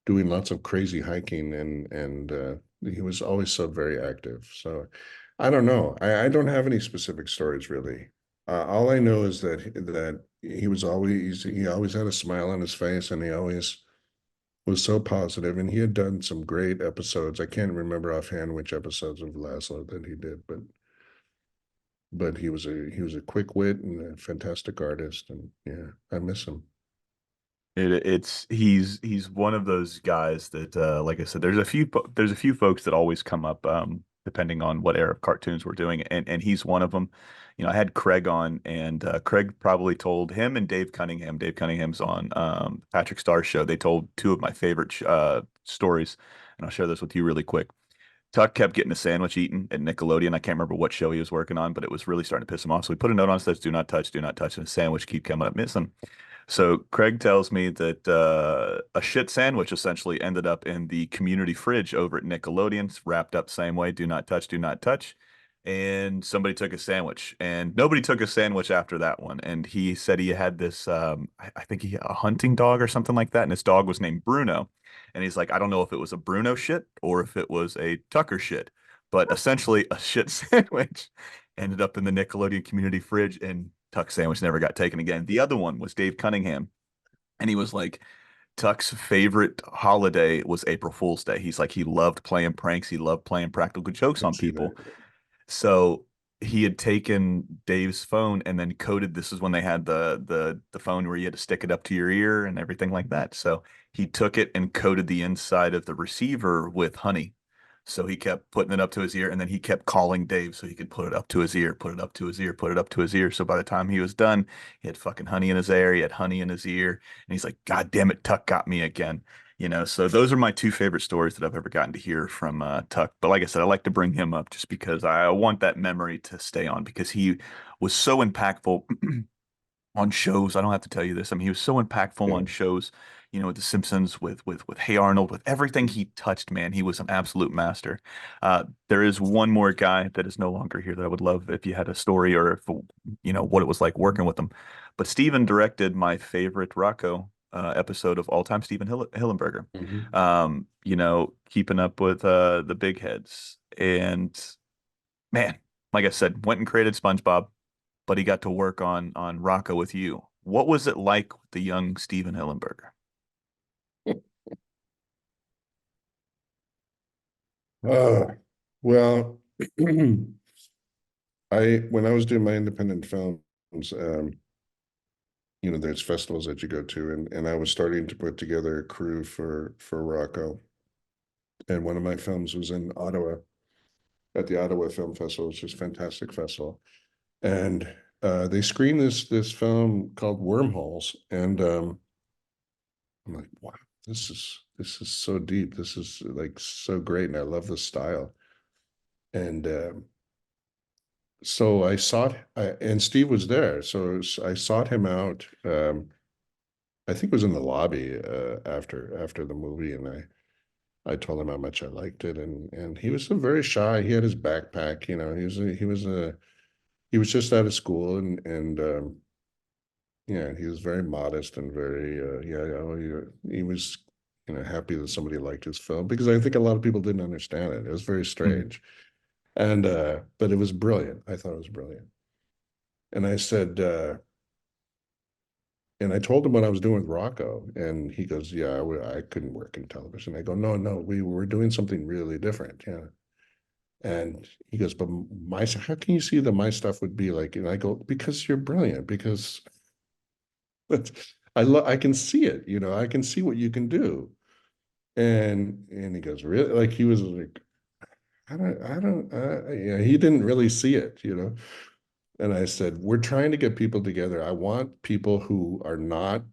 doing lots of crazy hiking, and he was always so very active. So I don't know. I don't have any specific stories really. All I know is that he always had a smile on his face, and he always was so positive, and he had done some great episodes. I can't remember offhand which episodes of Laszlo that he did, but he was a quick wit and a fantastic artist, and yeah, I miss him. It's he's one of those guys that like I said, there's a few folks that always come up depending on what era of cartoons we're doing, and he's one of them. You know, I had Craig on, and Craig probably told him and Dave Cunningham. Dave Cunningham's on Patrick Starr's show. They told two of my favorite stories, and I'll share this with you really quick. Tuck kept getting a sandwich eaten at Nickelodeon. I can't remember what show he was working on, but it was really starting to piss him off. So we put a note on it that says, do not touch," and the sandwich keep coming up missing. So Craig tells me that a shit sandwich essentially ended up in the community fridge over at Nickelodeon. It's wrapped up same way, do not touch, do not touch. And somebody took a sandwich, and nobody took a sandwich after that one. And he said he had this, I think he a hunting dog or something like that, and his dog was named Bruno. And he's like, I don't know if it was a Bruno shit or if it was a Tucker shit, but essentially a shit sandwich ended up in the Nickelodeon community fridge, and Tuck sandwich never got taken again. The other one was Dave Cunningham, and he was like, Tuck's favorite holiday was April Fool's Day. He's like, he loved playing pranks, he loved playing practical jokes I on see people. that. So he had taken Dave's phone and then coded. This is when they had the phone where you had to stick it up to your ear and everything like that. So he took it and coated the inside of the receiver with honey. So he kept putting it up to his ear, and then he kept calling Dave so he could put it up to his ear, put it up to his ear, put it up to his ear. So by the time he was done, he had fucking honey in his ear, he had honey in his ear, and he's like, God damn it, Tuck got me again. You know, so those are my two favorite stories that I've ever gotten to hear from Tuck. But like I said, I like to bring him up just because I want that memory to stay on because he was so impactful on shows. I don't have to tell you this. I mean, he was so impactful Yeah. on shows, you know, with The Simpsons, with Hey Arnold, with everything he touched, man. He was an absolute master. There is one more guy that is no longer here that I would love if you had a story or if you know what it was like working with him. But Steven directed my favorite Rocco episode of all time, Steven Hillenberger. Mhm. You know, keeping up with the big heads. And man, like I said, went and created SpongeBob, but he got to work on Rocco with you. What was it like with the young Steven Hillenberger? Uh, well, when I was doing my independent films, there's festivals that you go to, and I was starting to put together a crew for Rocco. And one of my films was in Ottawa at the Ottawa Film Festival, which is a fantastic festival. And they screened this film called Wormholes, and I'm like, wow, this is so deep. This is like so great, and I love the style. And so and Steve was there. So I sought him out. I think it was in the lobby after the movie, and I told him how much I liked it, and he was very shy. He had his backpack, he was just out of school, and yeah, he was very modest and very yeah. He was happy that somebody liked his film because I think a lot of people didn't understand it. It was very Mhm. strange, and but it was brilliant. I thought it was brilliant. And I said, and I told him what I was doing with Rocco, and he goes, "Yeah, I couldn't work in television." I go, "No, no, we were doing something really different." Yeah. And he goes, "But how can you see that my stuff would be like?" And I go, "Because you're brilliant. Because I can see it. I can see what you can do." And he goes, "Really?" Like he was like, I don't, yeah, he didn't really see it. And I said, "We're trying to get people together. I want people who are not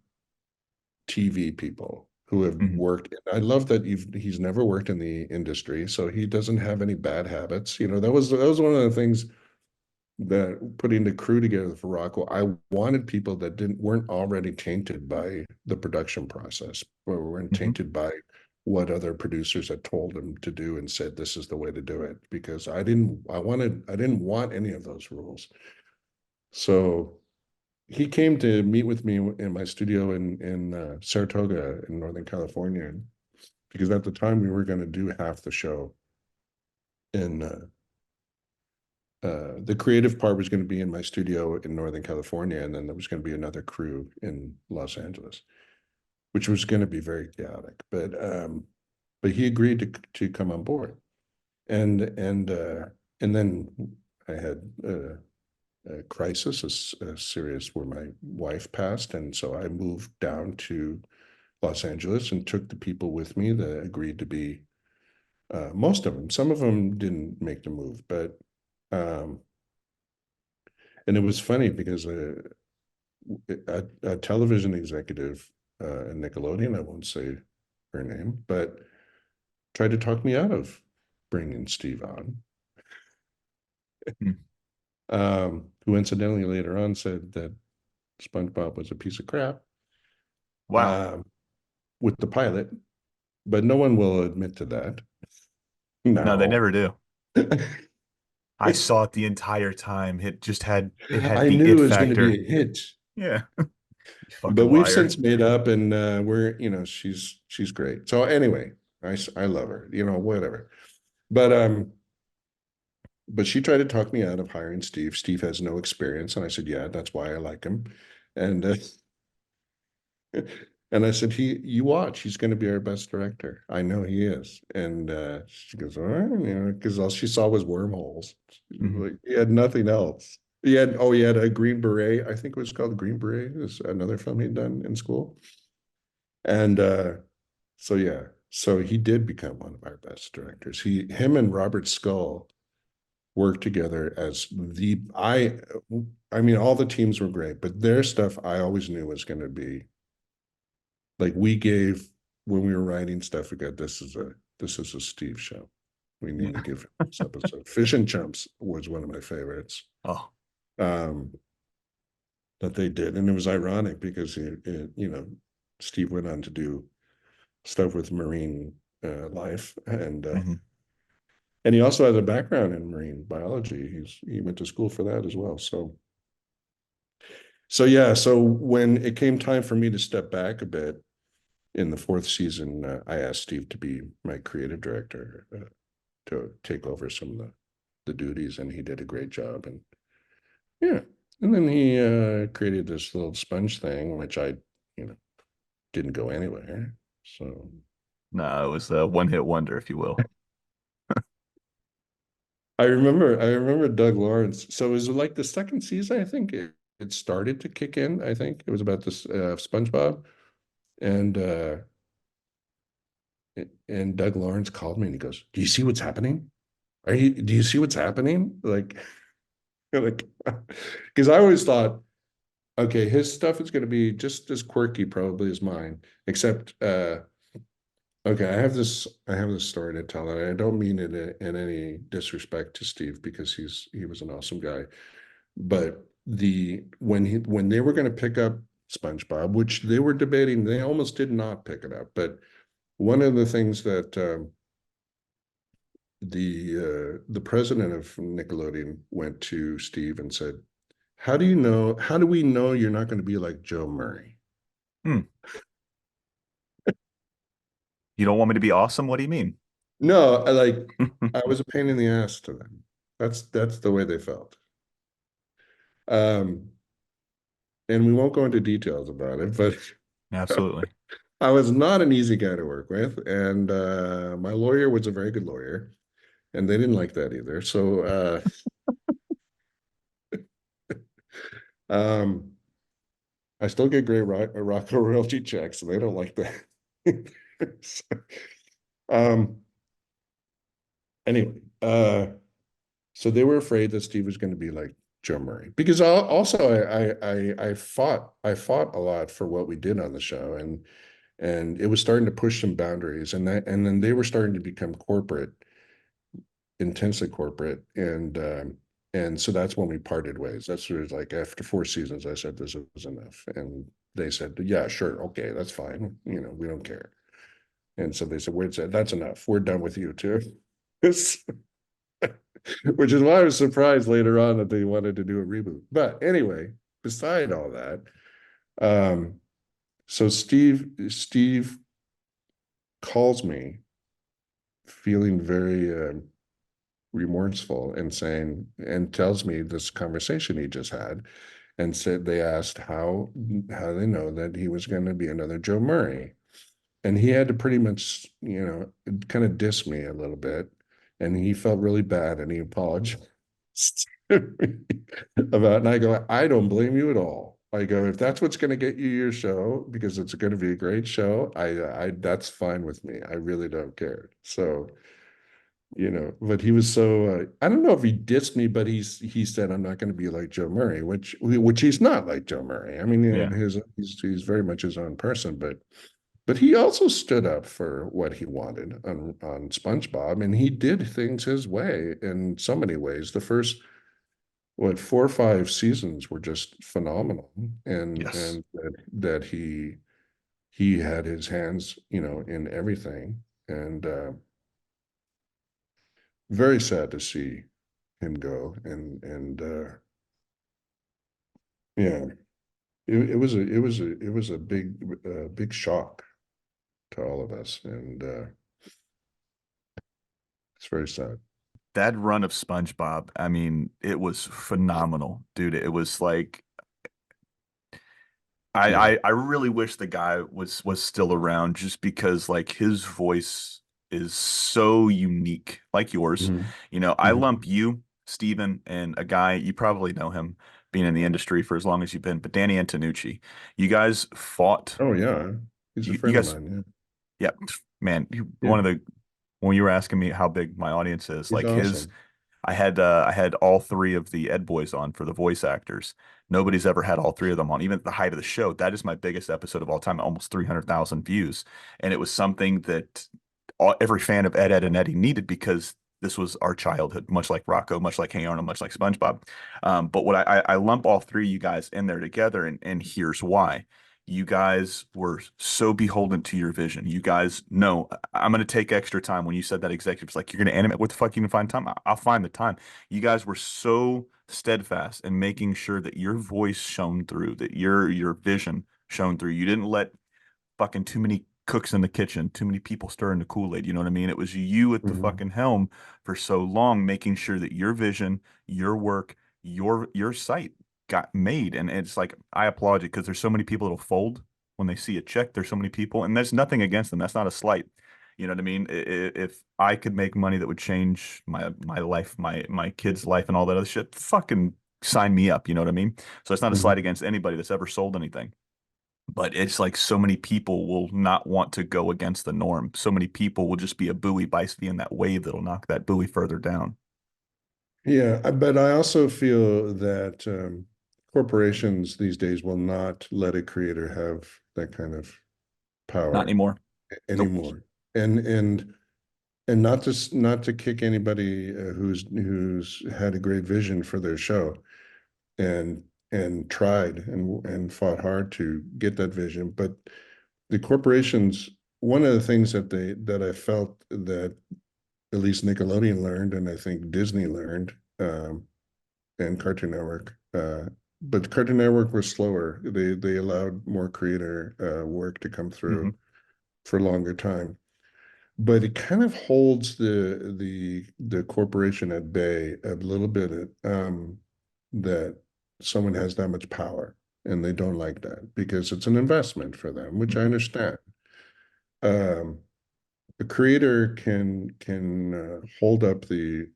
TV people who have Mhm. worked. I love that he's never worked in the industry, so he doesn't have any bad habits. That was one of the things that putting the crew together for Rocco. I wanted people that weren't already tainted by the production process, or weren't Mhm. tainted by what other producers had told them to do and said this is the way to do it. Because I didn't want any of those rules. So he came to meet with me in my studio in Saratoga in Northern California, because at the time we were going to do half the show in the creative part was going to be in my studio in Northern California, and then there was going to be another crew in Los Angeles. which was going to be very chaotic. But he agreed to come on board, and then I had a crisis, a serious where my wife passed, and so I moved down to Los Angeles and took the people with me that agreed to be most of them. Some of them didn't make the move, but um, and it was funny because a television executive in Nickelodeon, I won't say her name, but tried to talk me out of bringing Steve on. Hmm. Who incidentally later on said that SpongeBob was a piece of crap Wow. um, with the pilot, but no one will admit to that No, they now. never do. I saw it the entire time. It had I the knew it it was going to be factor. a hit, Yeah. You but fucking we've liar. since made up, and she's great. So anyway, I love her, whatever. But but she tried to talk me out of hiring Steve. Steve has no experience, and I said, yeah, that's why I like him. And and I said, you watch, he's going to be our best director. I know he is. And she goes, all right, because all she saw was wormholes. Mhm. Like he had nothing else. He had a Green Beret. I think it was called Green Beret. It was another film he'd done in school. And so yeah, so he did become one of our best directors. Him and Robert Skull worked together as I mean, all the teams were great, but their stuff I always knew was going to be like we gave when we were writing stuff. We got this is a Steve show. We need to Yeah. give him this episode. Fish and Chumps was one of my favorites Oh. um, that they did, and it was ironic because Steve went on to do stuff with marine life, Hmm. and he also has a background in marine biology. He went to school for that as well. So yeah, so when it came time for me to step back a bit in the fourth season, I asked Steve to be my creative director to take over some of the duties, and he did a great job. And yeah, and then he created this little sponge thing, which you know, didn't go anywhere. So No, it was a one-hit wonder, if you will. I remember Doug Lawrence. So it was like the second season, I think it started to kick in. I think it was about this SpongeBob, and and Doug Lawrence called me and he goes, "Do you see what's happening? Do you see what's happening?" Like, because I always thought, okay, his stuff is going to be just as quirky probably as mine, except okay, I have this story to tell, and I don't mean it in any disrespect to Steve because he was an awesome guy. But when they were going to pick up SpongeBob, which they were debating, they almost did not pick it up. But one of the things that the president of Nickelodeon went to Steve and said, "How do you know? How do we know you're not going to be like Joe Murray?" Hmm. You don't want me to be awesome? What do you mean? No, I was a pain in the ass to them. That's the way they felt. Um, and we won't go into details about it, but Absolutely. I was not an easy guy to work with, and my lawyer was a very good lawyer, and they didn't like that either. So um, I still get great rock royalty checks, and they don't like that. So, um, anyway, so they were afraid that Steve was going to be like Joe Murray because also I fought a lot for what we did on the show, and it was starting to push some boundaries, and then they were starting to become corporate, intensely corporate, and so that's when we parted ways. That's sort of like after 4 seasons, I said this was enough, and they said, yeah, sure, okay, that's fine, we don't care. And so they said, wait, that's enough. We're done with you too. Which is why I was surprised later on that they wanted to do a reboot. But anyway, beside all that, um, so Steve calls me feeling very remorseful and tells me this conversation he just had. and said they asked how they know that he was going to be another Joe Murray. And he had to pretty much, kind of diss me a little bit. And he felt really bad and he apologized about, and I go, I don't blame you at all. I go, if that's what's going to get you your show, because it's going to be a great show, that's fine with me. I really don't care. So, but he was so, I don't know if he dissed me, but he said, I'm not going to be like Joe Murray, which he's not like Joe Murray. I mean, Yeah. he's very much his own person, but he also stood up for what he wanted on SpongeBob, and he did things his way in so many ways. The first, what, 4 or 5 seasons were just phenomenal, and Yes. that he had his hands, in everything, and very sad to see him go, and yeah, it was a big shock to all of us, and it's very sad. That run of SpongeBob, I mean, it was phenomenal, dude. It was like Yeah. I really wish the guy was still around just because like his voice is so unique, like yours. Mhm. You know, I Mhm. lump you, Steven, and a guy, you probably know him being in the industry for as long as you've been, but Danny Antonucci. You guys fought. Oh yeah, he's a You friend of guys, mine. yeah, man, Yeah, one of yeah, the when you were asking me how big my audience is, he's like his awesome. I had all three of the Ed Boys on for the voice actors. Nobody's ever had all three of them on, even at the height of the show. That is my biggest episode of all time, almost 300,000 views. And it was something that every fan of Ed, Ed, and Eddie needed because this was our childhood, much like Rocco, much like Hey Arnold, much like SpongeBob. But what I lump all three of you guys in there together, and here's why. You guys were so beholden to your vision. You guys know I'm going to take extra time. When you said that, executives like, you're going to animate. What the fuck you can find time? I'll find the time. You guys were so steadfast in making sure that your voice shone through, that your vision shone through. You didn't let fucking too many cooks in the kitchen, too many people stirring the Kool-Aid. You know what I mean? It was you at the Mhm. fucking helm for so long, making sure that your vision, your work, your site got made. And it's like I applaud you because there's so many people that'll fold when they see a check. There's so many people, and there's nothing against them. That's not a slight. You know what I mean? If I could make money that would change my life, my kid's life, and all that other shit, fucking sign me up. You know what I mean? So it's not a slight Mhm. against anybody that's ever sold anything, but it's like so many people will not want to go against the norm. So many people will just be a buoy by being that wave that'll knock that buoy further down. Yeah, but I also feel that corporations these days will not let a creator have that kind of Not power anymore. Nope. anymore. And not to kick anybody who's had a great vision for their show and tried and fought hard to get that vision, but the corporations, one of the things that I felt that at least Nickelodeon learned, and I think Disney learned, and Cartoon Network. But Cartoon Network was slower. They allowed more creator work to come Hmm. through for a longer time. But it kind of holds the corporation at bay a little bit, that someone has that much power, and they don't like that because it's an investment for them, which I Hmm. understand. Um, a creator can hold up the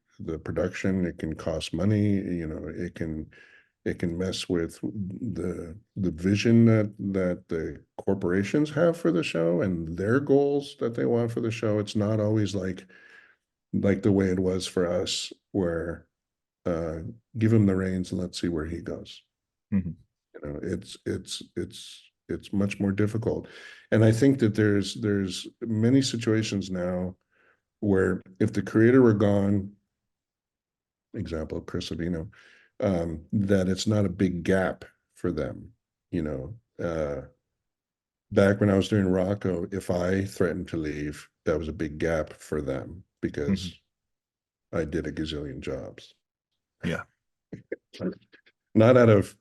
production. It can cost money. It can mess with the vision that the corporations have for the show and their goals that they want for the show. It's not always like the way it was for us, where uh, give him the reins and let's see where he goes. Hmm. It's much more difficult, and I think that there's many situations now where if the creator were gone, example Chris Savino, that it's not a big gap for them. You know, back when I was doing Rocco, if I threatened to leave, that was a big gap for them Hmm. because I did a gazillion jobs. Yeah. Not out of,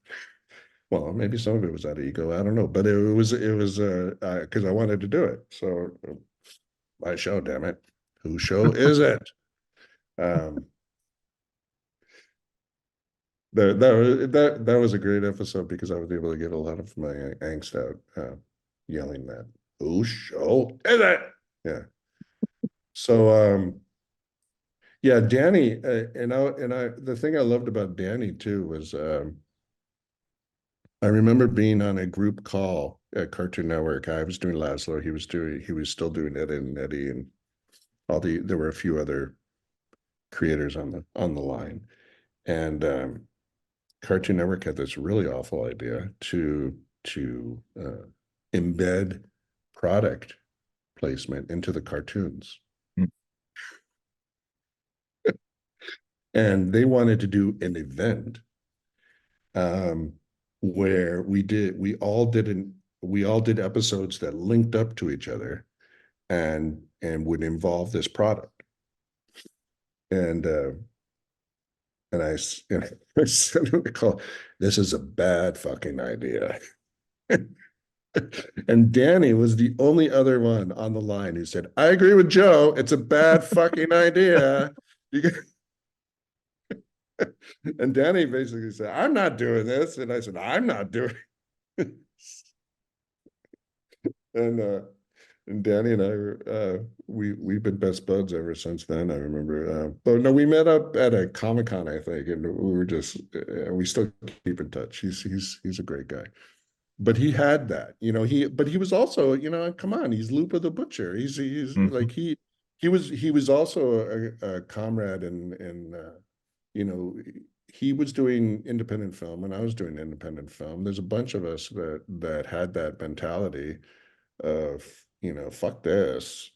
well, maybe some of it was out of ego. I don't know, but it was because I wanted to do it. So my show, damn it, whose show is it? Um, that was a great episode because I was able to get a lot of my angst out yelling that. Oh, show is it? Yeah. So yeah, Danny, the thing I loved about Danny too was I remember being on a group call at Cartoon Network. I was doing Laszlo. He was still doing Ed and Eddie and there were a few other creators on the line. And Cartoon Network had this really awful idea to embed product placement into the cartoons. Mm. And they wanted to do an event um, where we all did episodes that linked up to each other and would involve this product. And and I, and I said to the call, this is a bad fucking idea. And Danny was the only other one on the line who said, I agree with Joe. It's a bad fucking idea. And Danny basically said, I'm not doing this. And I said, I'm not doing it. And Danny and I were we've been best buds ever since then. I remember, but no, we met up at a Comic-Con, I think, and we were just we still keep in touch. He's a great guy. But he had that, but he was also, come on, he's Lupa the Butcher. He's Mhm. like he was also a comrade and you know, he was doing independent film and I was doing independent film. There's a bunch of us that had that mentality of, fuck this.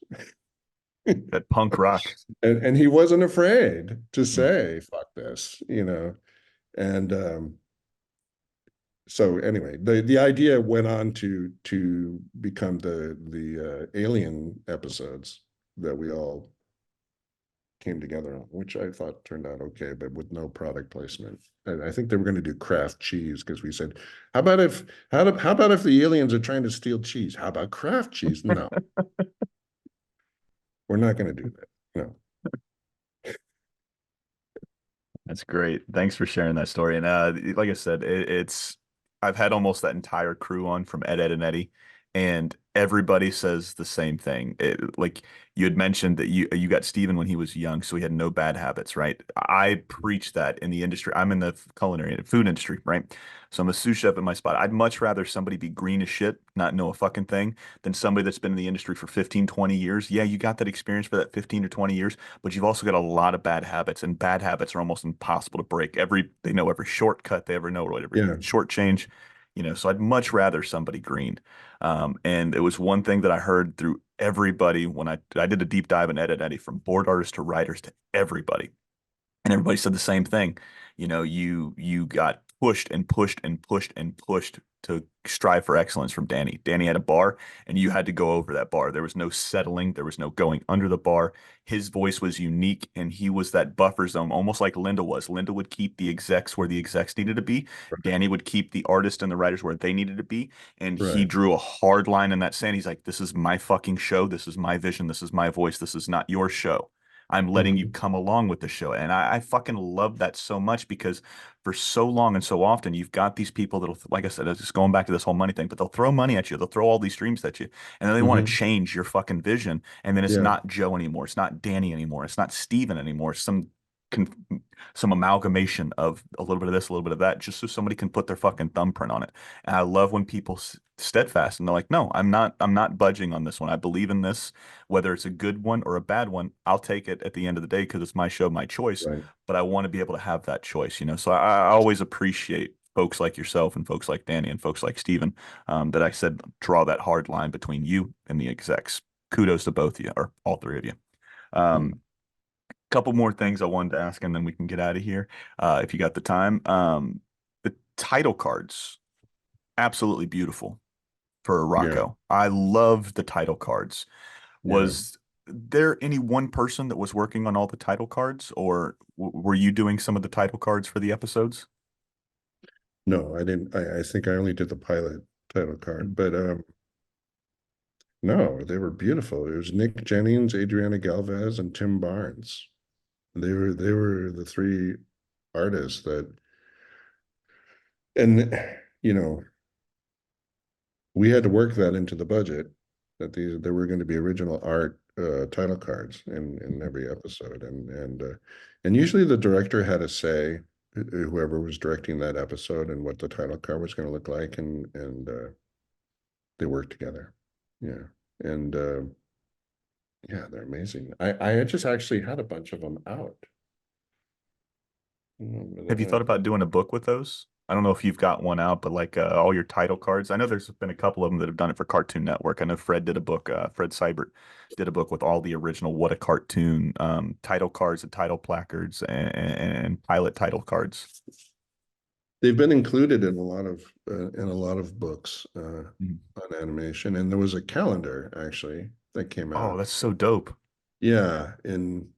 That punk rock. And he wasn't afraid to Mm. say fuck this. And so anyway, the idea went on to become the alien episodes that we all came together on, which I thought turned out okay, but with no product placement. And I think they were going to do Kraft cheese because we said, how about if the aliens are trying to steal cheese? How about Kraft cheese? No, we're not going to do that. No. That's great. Thanks for sharing that story. And like I said, it's I've had almost that entire crew on from Ed and Eddie, and everybody says the same thing. Like you had mentioned that you got Steven when he was young, so he had no bad habits, right? I preach that in the industry. I'm in the culinary and food industry, right? So I'm a sous chef in my spot. I'd much rather somebody be green as shit, not know a fucking thing, than somebody that's been in the industry for 15, 20 years. Yeah, you got that experience for that 15 or 20 years, but you've also got a lot of bad habits, and bad habits are almost impossible to break. They know every shortcut, they ever know what every Yeah. short change, so I'd much rather somebody green. And it was one thing that I heard through everybody when I did a deep dive in Ed Eddie, from board artists to writers to everybody. And everybody said the same thing. You got pushed and pushed and pushed and pushed to strive for excellence from Danny. Danny had a bar, and you had to go over that bar. There was no settling. There was no going under the bar. His voice was unique, and he was that buffer zone, almost like Linda was. Linda would keep the execs where the execs needed to be. Right. Danny would keep the artists and the writers where they needed to be. And he Right. drew a hard line in that sand. He's like, this is my fucking show. This is my vision. This is my voice. This is not your show. I'm letting you Mhm. come along with the show. And I fucking love that so much because for so long and so often, you've got these people that'll, like I said, it's just going back to this whole money thing, but they'll throw money at you. They'll throw all these dreams at you. And then they want to Mhm. change your fucking vision. And then it's Yeah. not Joe anymore. It's not Danny anymore. It's not Steven anymore. It's con- some amalgamation of a little bit of this, a little bit of that, just so somebody can put their fucking thumbprint on it. And I love when people steadfast and they're like, no, I'm not budging on this one. I believe in this, whether it's a good one or a bad one. I'll take it at the end of the day because it's my show, my choice. Right. But I want to be able to have that choice. So I always appreciate folks like yourself and folks like Danny and folks like Steven, that I said draw that hard line between you and the execs. Kudos to both of you, or all three of you. Mm. Um, Couple more things I wanted to ask, and then we can get out of here, if you got the time. The title cards, absolutely beautiful for Yeah. Rocco. I love the title cards. Yeah. Was there any one person that was working on all the title cards, or were you doing some of the title cards for the episodes? No, I didn't. I think I only did the pilot title card, Mm. but no, they were beautiful. It was Nick Jennings, Adriana Galvez, and, Tim, Barnes. They were the three artists that And you know, we had to work that into the budget that there were going to be original art title cards in every episode, and usually the director had a say, whoever was directing that episode, and what the title card was going to look like, and they worked together. Yeah, and yeah, they're amazing. I just actually had a bunch of them out. But Have you thought then about doing a book with those? I don't know if you've got one out, but like all your title cards. I know there's been a couple of them that have done it for Cartoon Network. I know Fred did a book. Fred Seibert did a book with all the original What a Cartoon title cards and title placards and pilot title cards. they've been included in a lot of books Mhm. on animation, and there was a calendar actually that came Oh, out. that's so dope. Yeah, in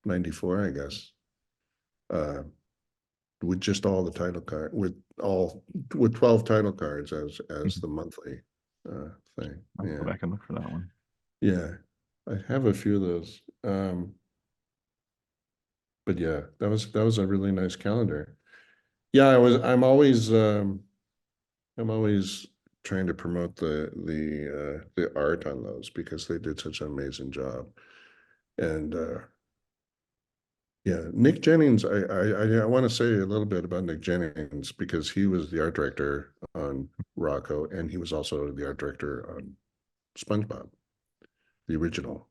'94, I guess, uh, with just all the title card with 12 title cards as Mhm. the monthly uh, thing. I'll go Yeah, back and look for that one. yeah, I have a few of those. But yeah, that was a really nice calendar. Yeah, I'm always trying to promote the art on those because they did such an amazing job. And yeah, Nick Jennings, I want to say a little bit about Nick Jennings because he was the art director on Rocco, and he was also the art director on SpongeBob, the original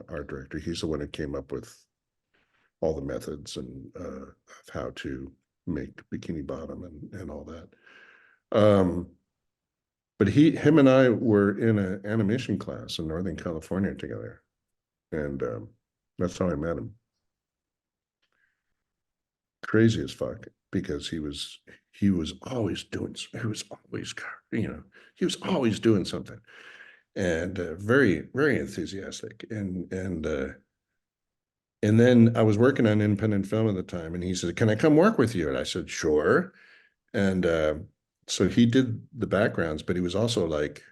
art director. He's the one who came up with all the methods and of how to make Bikini Bottom and all that. Um, but him and I were in an animation class in Northern California together, and that's how I met him. Crazy as fuck because he was always doing he was always he was always doing something, and very very enthusiastic, and then I was working on independent film at the time, and he said, "Can I come work with you?" And I said, "Sure." And so he did the backgrounds, but he was also like,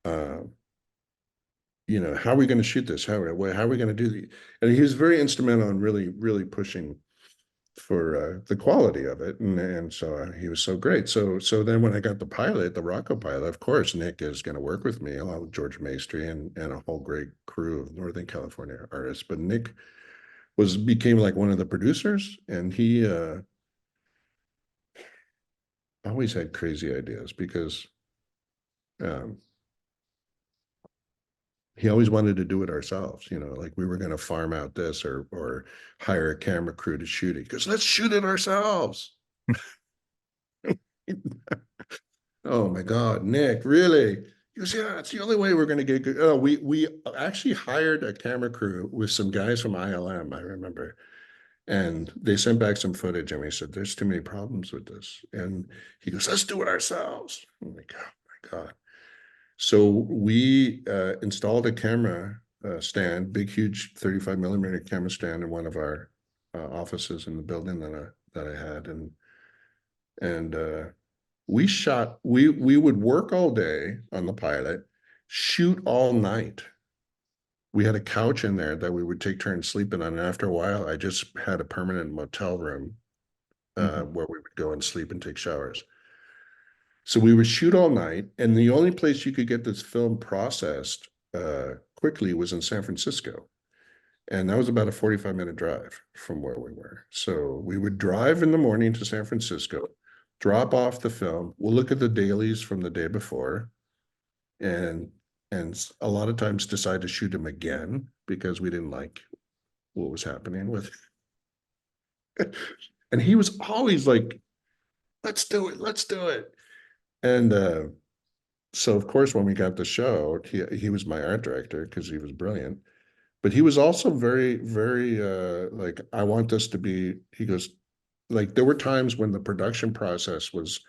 uh, how are we going to shoot this? How are we going to do the? And he was very instrumental in really, really pushing for the quality of it, and so he was so great. So then when I got the pilot, the Rocco pilot, of course Nick is going to work with me along with George Maestri and a whole great crew of Northern California artists. But Nick became like one of the producers, and he always had crazy ideas because um, he always wanted to do it ourselves, like we were going to farm out this or hire a camera crew to shoot it because let's shoot it ourselves. Oh my God, Nick, really? He goes, yeah, it's the only way we're going to get good. Oh, we actually hired a camera crew with some guys from ILM, I remember, and they sent back some footage, and we said, "There's too many problems with this." And he goes, "Let's do it ourselves." I'm like, oh my God. So we installed a camera stand, big, huge 35 millimeter camera stand in one of our offices in the building that I had, and we would work all day on the pilot, shoot all night. We had a couch in there that we would take turns sleeping on, and after a while, I just had a permanent motel room Mhm. where we would go and sleep and take showers. So we would shoot all night, and the only place you could get this film processed quickly was in San Francisco. And that was about a 45-minute drive from where we were. So we would drive in the morning to San Francisco, drop off the film. We'll look at the dailies from the day before, and a lot of times decide to shoot them again because we didn't like what was happening with it. And he was always like, let's do it, let's do it. And so of course when we got the show, he was my art director because he was brilliant. But he was also very, very like, I want this to be, he goes, like there were times when the production process was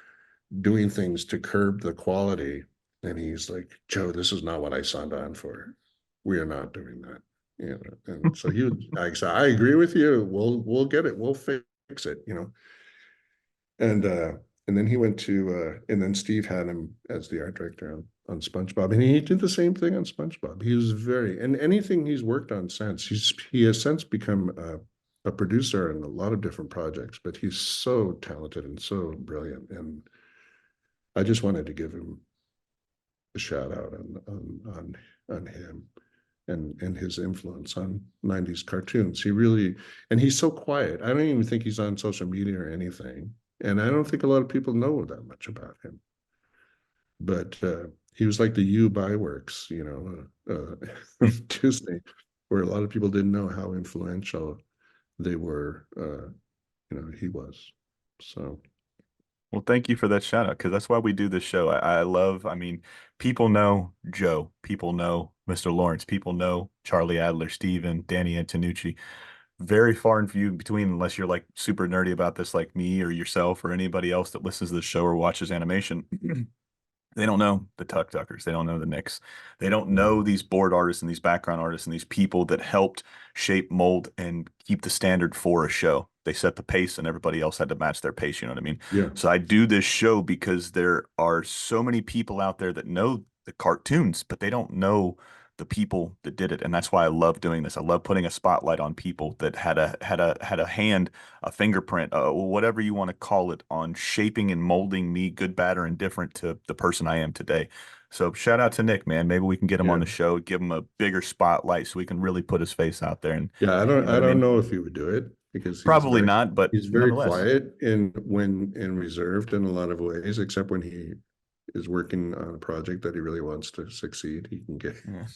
doing things to curb the quality. And he's like, Joe, this is not what I signed on for. We are not doing that. And so he was, I said, I agree with you. We'll get it. We'll fix it. And and then he went to and then Steve had him as the art director on SpongeBob, and he did the same thing on SpongeBob. He was very, and anything he's worked on since, he has since become a producer on a lot of different projects, but he's so talented and so brilliant. And I just wanted to give him a shout out on him and his influence on 90s cartoons. He really, and he's so quiet. I don't even think he's on social media or anything. And I don't think a lot of people know that much about him. But he was like the U by works, of Disney, where a lot of people didn't know how influential they were, he was. So, Well, thank you for that shout out because that's why we do this show. I love, I mean, people know Joe, people know Mr. Lawrence, people know Charlie Adler, Steven, Danny Antonucci. Very far and few between, unless you're like super nerdy about this, like me or yourself or anybody else that listens to the show or watches animation. They don't know the Tuck Tuckers. They don't know the Knicks. They don't know these board artists and these background artists and these people that helped shape, mold, and keep the standard for a show. They set the pace and everybody else had to match their pace. You know what I mean? yeah, So I do this show because there are so many people out there that know the cartoons, but they don't know the people that did it. And that's why I love doing this. I love putting a spotlight on people that had a hand, a fingerprint, whatever you want to call it, on shaping and molding me, good, bad, or indifferent, to the person I am today. So shout out to Nick, man. Maybe we can get him on yeah, the show, give him a bigger spotlight so we can really put his face out there. And yeah. you know I what I don't mean? know if he would do it because Probably not, but he's very nonetheless. quiet and reserved in a lot of ways, except when he is working on a project that he really wants to succeed. He can get, Yeah.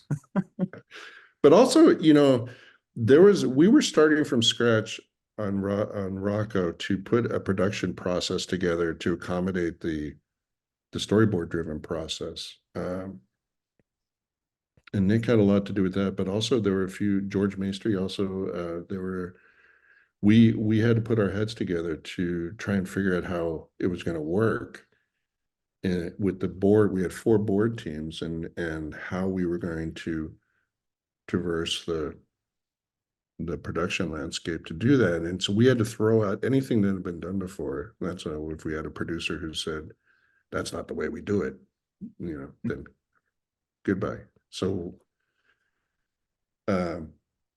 but also, we were starting from scratch on Rocco to put a production process together to accommodate the storyboard driven process. And Nick had a lot to do with that, but also there were a few George Maestri also there were we had to put our heads together to try and figure out how it was going to work. And with the board, we had 4 board teams and how we were going to traverse the production landscape to do that. And so we had to throw out anything that had been done before. That's if we had a producer who said, that's not the way we do it, then goodbye. Um,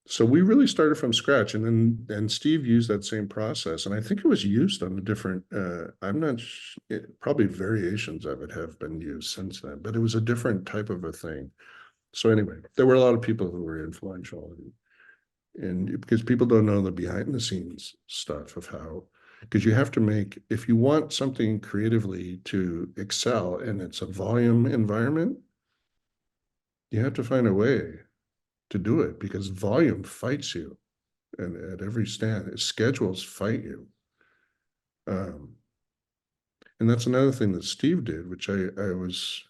so we really started from scratch, and Steve used that same process, and I think it was used on a different. I'm not probably variations of it have been used since then, but it was a different type of a thing. So anyway, there were a lot of people who were influential, and because people don't know the behind the scenes stuff of how, because you have to make, if you want something creatively to excel and it's a volume environment, you have to find a way to do it because volume fights you, and at every stand, schedules fight you. Um, and that's another thing that Steve did, which I was,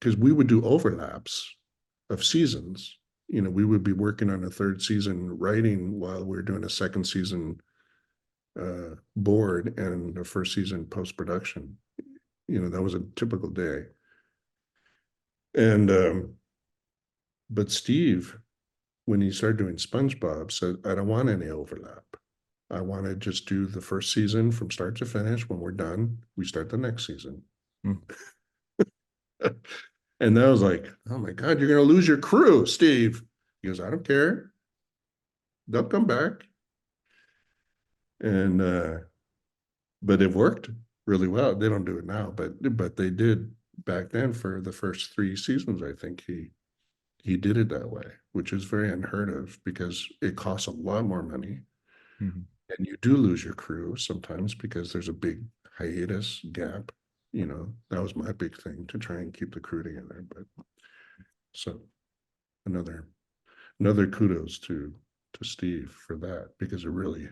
because we would do overlaps of seasons. We would be working on a third season writing while we were doing a second season board and a first season post production. That was a typical day. And but Steve, when he started doing SpongeBob, said, I don't want any overlap. I want to just do the first season from start to finish. When we're done, we start the next season. Mm. And that was like, oh my God, you're going to lose your crew, Steve. He goes, I don't care. They'll come back. And, but it worked really well. They don't do it now, but they did back then for the first 3 seasons. I think he did it that way, which is very unheard of because it costs a lot more money. Mhm. And you do lose your crew sometimes because there's a big hiatus gap. That was my big thing to try and keep the crew together. But so another kudos to Steve for that because it really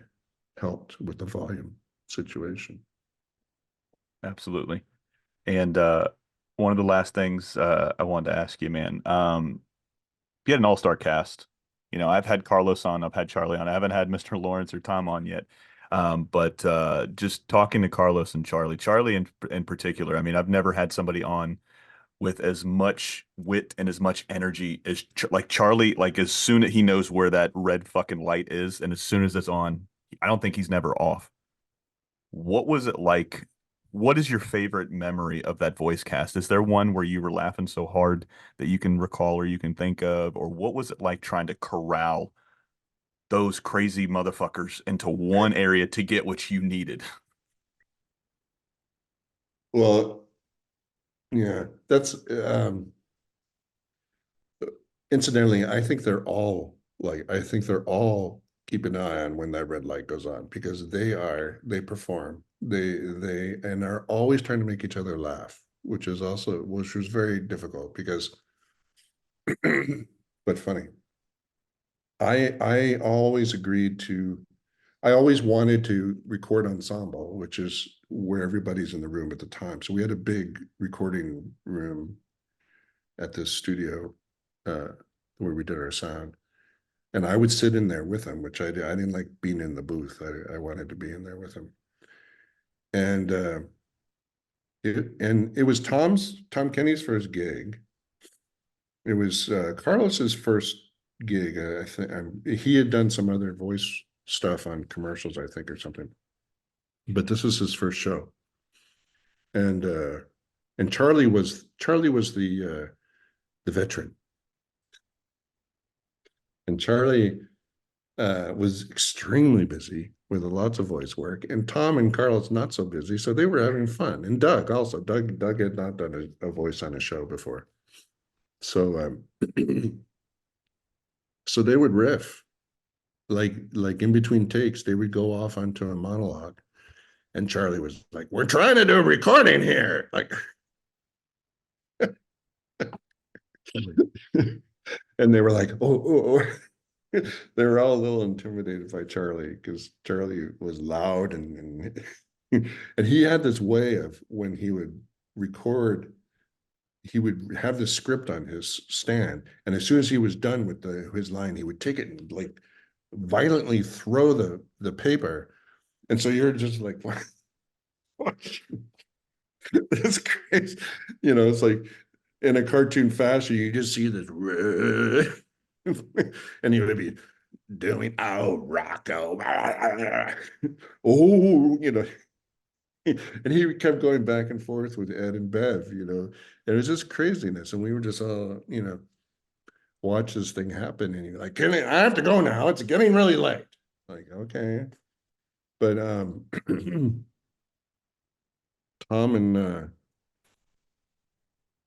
helped with the volume situation. Absolutely. And one of the last things I wanted to ask you, man, you had an all-star cast. I've had Carlos on, I've had Charlie on. I haven't had Mr. Lawrence or Tom on yet. But just talking to Carlos and Charlie in particular, I mean, I've never had somebody on with as much wit and as much energy as like Charlie. Like as soon as he knows where that red fucking light is, and as soon as it's on, I don't think he's never off. What was it like? What is your favorite memory of that voice cast? Is there one where you were laughing so hard that you can recall or you can think of? Or what was it like trying to corral those crazy motherfuckers into one area to get what you needed. Well, yeah, that's incidentally, I think they're all keep an eye on when that red light goes on because they perform. They and are always trying to make each other laugh, which was very difficult because but funny. I always agreed to I always wanted to record ensemble, which is where everybody's in the room at the time. So we had a big recording room at this studio uh, where we did our sound. And I would sit in there with him, which I did. I didn't like being in the booth. I wanted to be in there with him. And it was Tom Kenny's first gig. It was Carlos's first gig. I think he had done some other voice stuff on commercials, I think, or something. But this was his first show. And Charlie was the veteran. And Charlie was extremely busy with lots of voice work, and Tom and Carlos not so busy, so they were having fun. And Doug also, Doug had not done a voice on a show before, so so they would riff like in between takes, they would go off onto a monologue, and Charlie was like, "We're trying to do a recording here," like, and they were like, "Oh." They were all a little intimidated by Charlie because Charlie was loud and he had this way of when he would record, he would have the script on his stand, and as soon as he was done with his line, he would take it and like violently throw the paper, and so you're just like, what? It's crazy, it's like in a cartoon fashion, you just see this, and he would be doing, "Oh, Rocco," oh, and he kept going back and forth with Ed and Bev, it was just craziness, and we were just all, watch this thing happen, and you're like, I have to go now. It's getting really late. Like, okay, but Tom and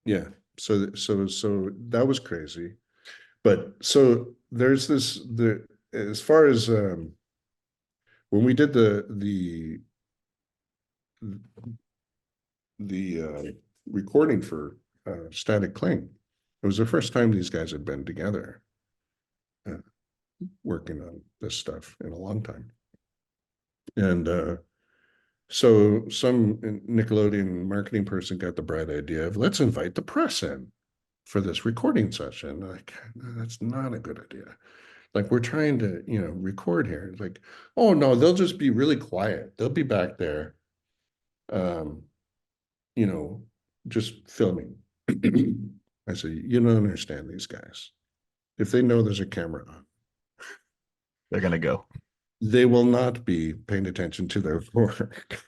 yeah, so that was crazy. But so there's this the as far as when we did the recording for Static Cling. It was the first time these guys had been together uh, working on this stuff in a long time. And so some Nickelodeon marketing person got the bright idea of let's invite the press in for this recording session. Like, that's not a good idea. Like, we're trying to, record here. Like, oh no, they'll just be really quiet. They'll be back there. Um, you know, just filming. I said, you don't understand these guys. If they know there's a camera on, They're gonna go. they will not be paying attention to their work.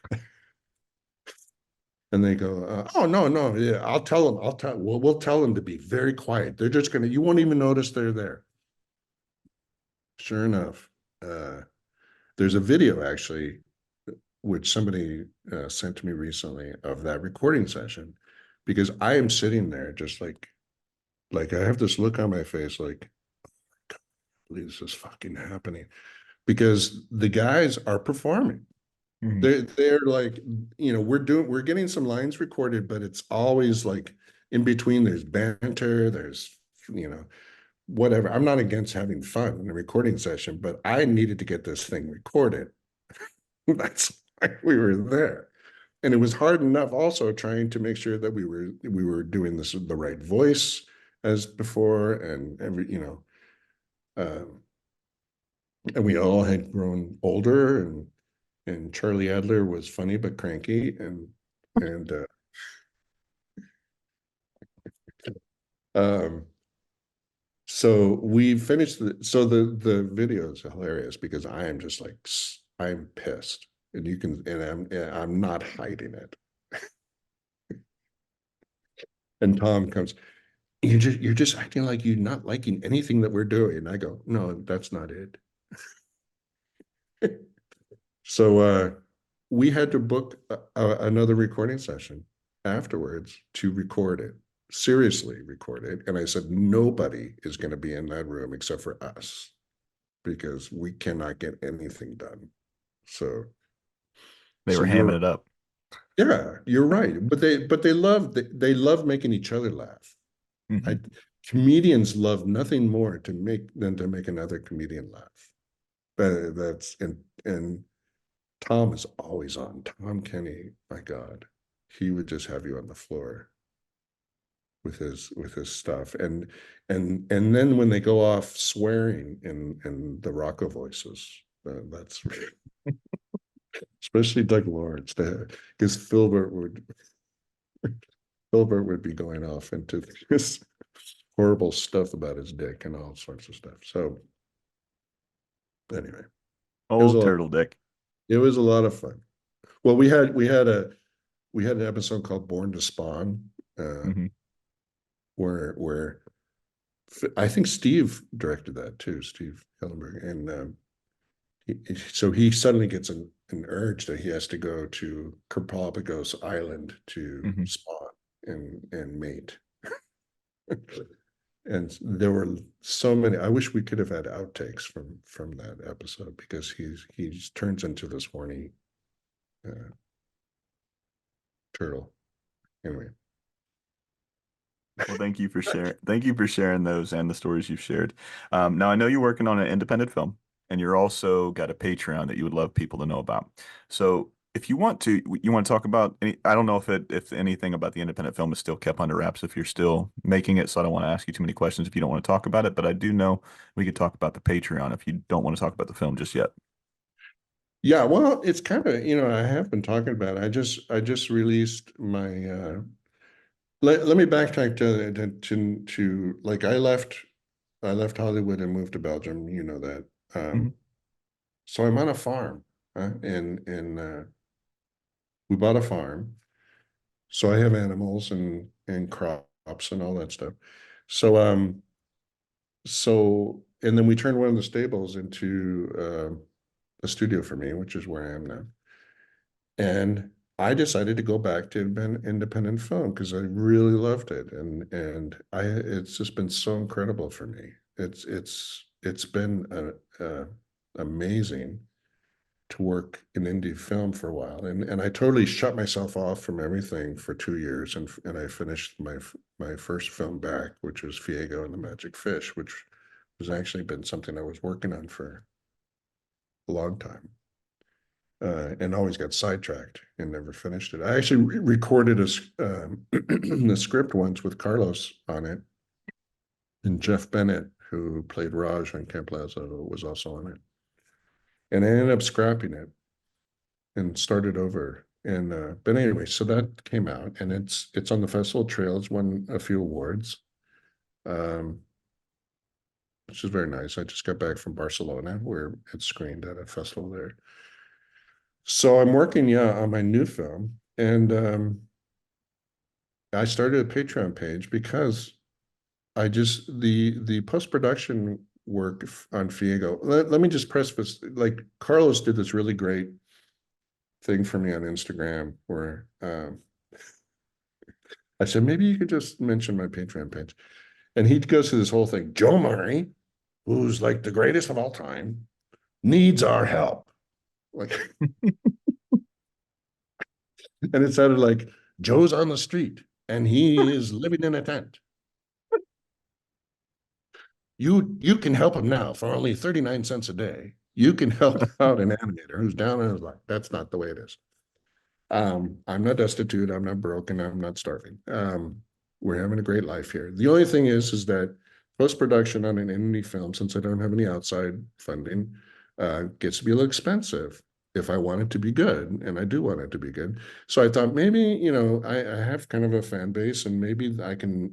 And they go, oh, no, no, yeah, I'll tell them. We'll tell them to be very quiet. They're just you won't even notice they're there. Sure enough, there's a video actually, which somebody sent to me recently of that recording session, because I am sitting there just like I have this look on my face, like, I believe this is fucking happening, because the guys are performing. Mhm. They're like, we're getting some lines recorded, but it's always like in between there's banter, there's whatever. I'm not against having fun in a recording session, but I needed to get this thing recorded. That's why we were there. And it was hard enough also trying to make sure that we were doing this with the right voice as before, and um, and we all had grown older, and Charlie Adler was funny but cranky, and um, so we finished the video is hilarious because I am just like, I'm pissed, and you can, and I'm not hiding it. And Tom comes, you're just acting like you're not liking anything that we're doing. And I go, no, that's not it. So we had to book another recording session afterwards to record it, seriously record it. And I said, nobody is going to be in that room except for us because we cannot get anything done. So, They so were hamming you're, it up. yeah, you're right. But they love making each other laugh. I Hmm. comedians love nothing more to make another comedian laugh. That's and Tom is always on. Tom Kenny, my God, he would just have you on the floor with his stuff. And then when they go off swearing in the Rocco voices, that's especially Doug Lawrence, because Filbert would be going off into this horrible stuff about his dick and all sorts of stuff. So anyway, it was a Old lot. turtle dick. It was a lot of fun. Well, we had an episode called Born to Spawn, Hmm. where I think Steve directed that too, Steve Hillenberg, and so he suddenly gets an urge that he has to go to Kerpalpagos Island to Hmm. spawn and mate. And there were so many. I wish we could have had outtakes from that episode because he turns into this horny uh, turtle. Anyway, Well, thank you for sharing. Thank you for sharing those and the stories you've shared. Now I know you're working on an independent film, and you're also got a Patreon that you would love people to know about. So, if you want to, you want to talk about any, I don't know if anything about the independent film is still kept under wraps if you're still making it. So I don't want to ask you too many questions if you don't want to talk about it. But I do know we could talk about the Patreon if you don't want to talk about the film just yet. yeah, well, it's kind of, I have been talking about it. I just released my let me backtrack to like I left Hollywood and moved to Belgium, you know that. Hmm. So I'm on a farm, and we bought a farm. So I have animals and crops and all that stuff. So and then we turned one of the stables into a studio for me, which is where I am now. And I decided to go back to independent film because I really loved it, and it's just been so incredible for me. It's been amazing to work in indie film for a while, and I totally shut myself off from everything for 2 years, and I finished my first film back, which was Fiego and the Magic Fish, which was actually been something I was working on for a long time. And always got sidetracked and never finished it. I actually recorded the script once with Carlos on it, and Jeff Bennett, who played Raj on Camp Lazo, was also on it. And I ended up scrapping it and started over. And but anyway, so that came out, and it's on the festival trail. It's won a few awards, um, which is very nice. I just got back from Barcelona, where it screened at a festival there. So I'm working, yeah, on my new film, and I started a Patreon page because the post-production work on Fiego. Let me just press this. Like Carlos did this really great thing for me on Instagram where I said, maybe you could just mention my Patreon page. And he goes through this whole thing. Joe Murray, who's like the greatest of all time, needs our help. Like, and it sounded like Joe's on the street and he is living in a tent. You can help him now for only 39 cents a day. You can help out an animator who's down in his luck. That's not the way it is. I'm not destitute. I'm not broken. I'm not starving. We're having a great life here. The only thing is that post production on an indie film, since I don't have any outside funding, gets to be a little expensive if I want it to be good, and I do want it to be good. So I thought maybe I have kind of a fan base, and maybe I can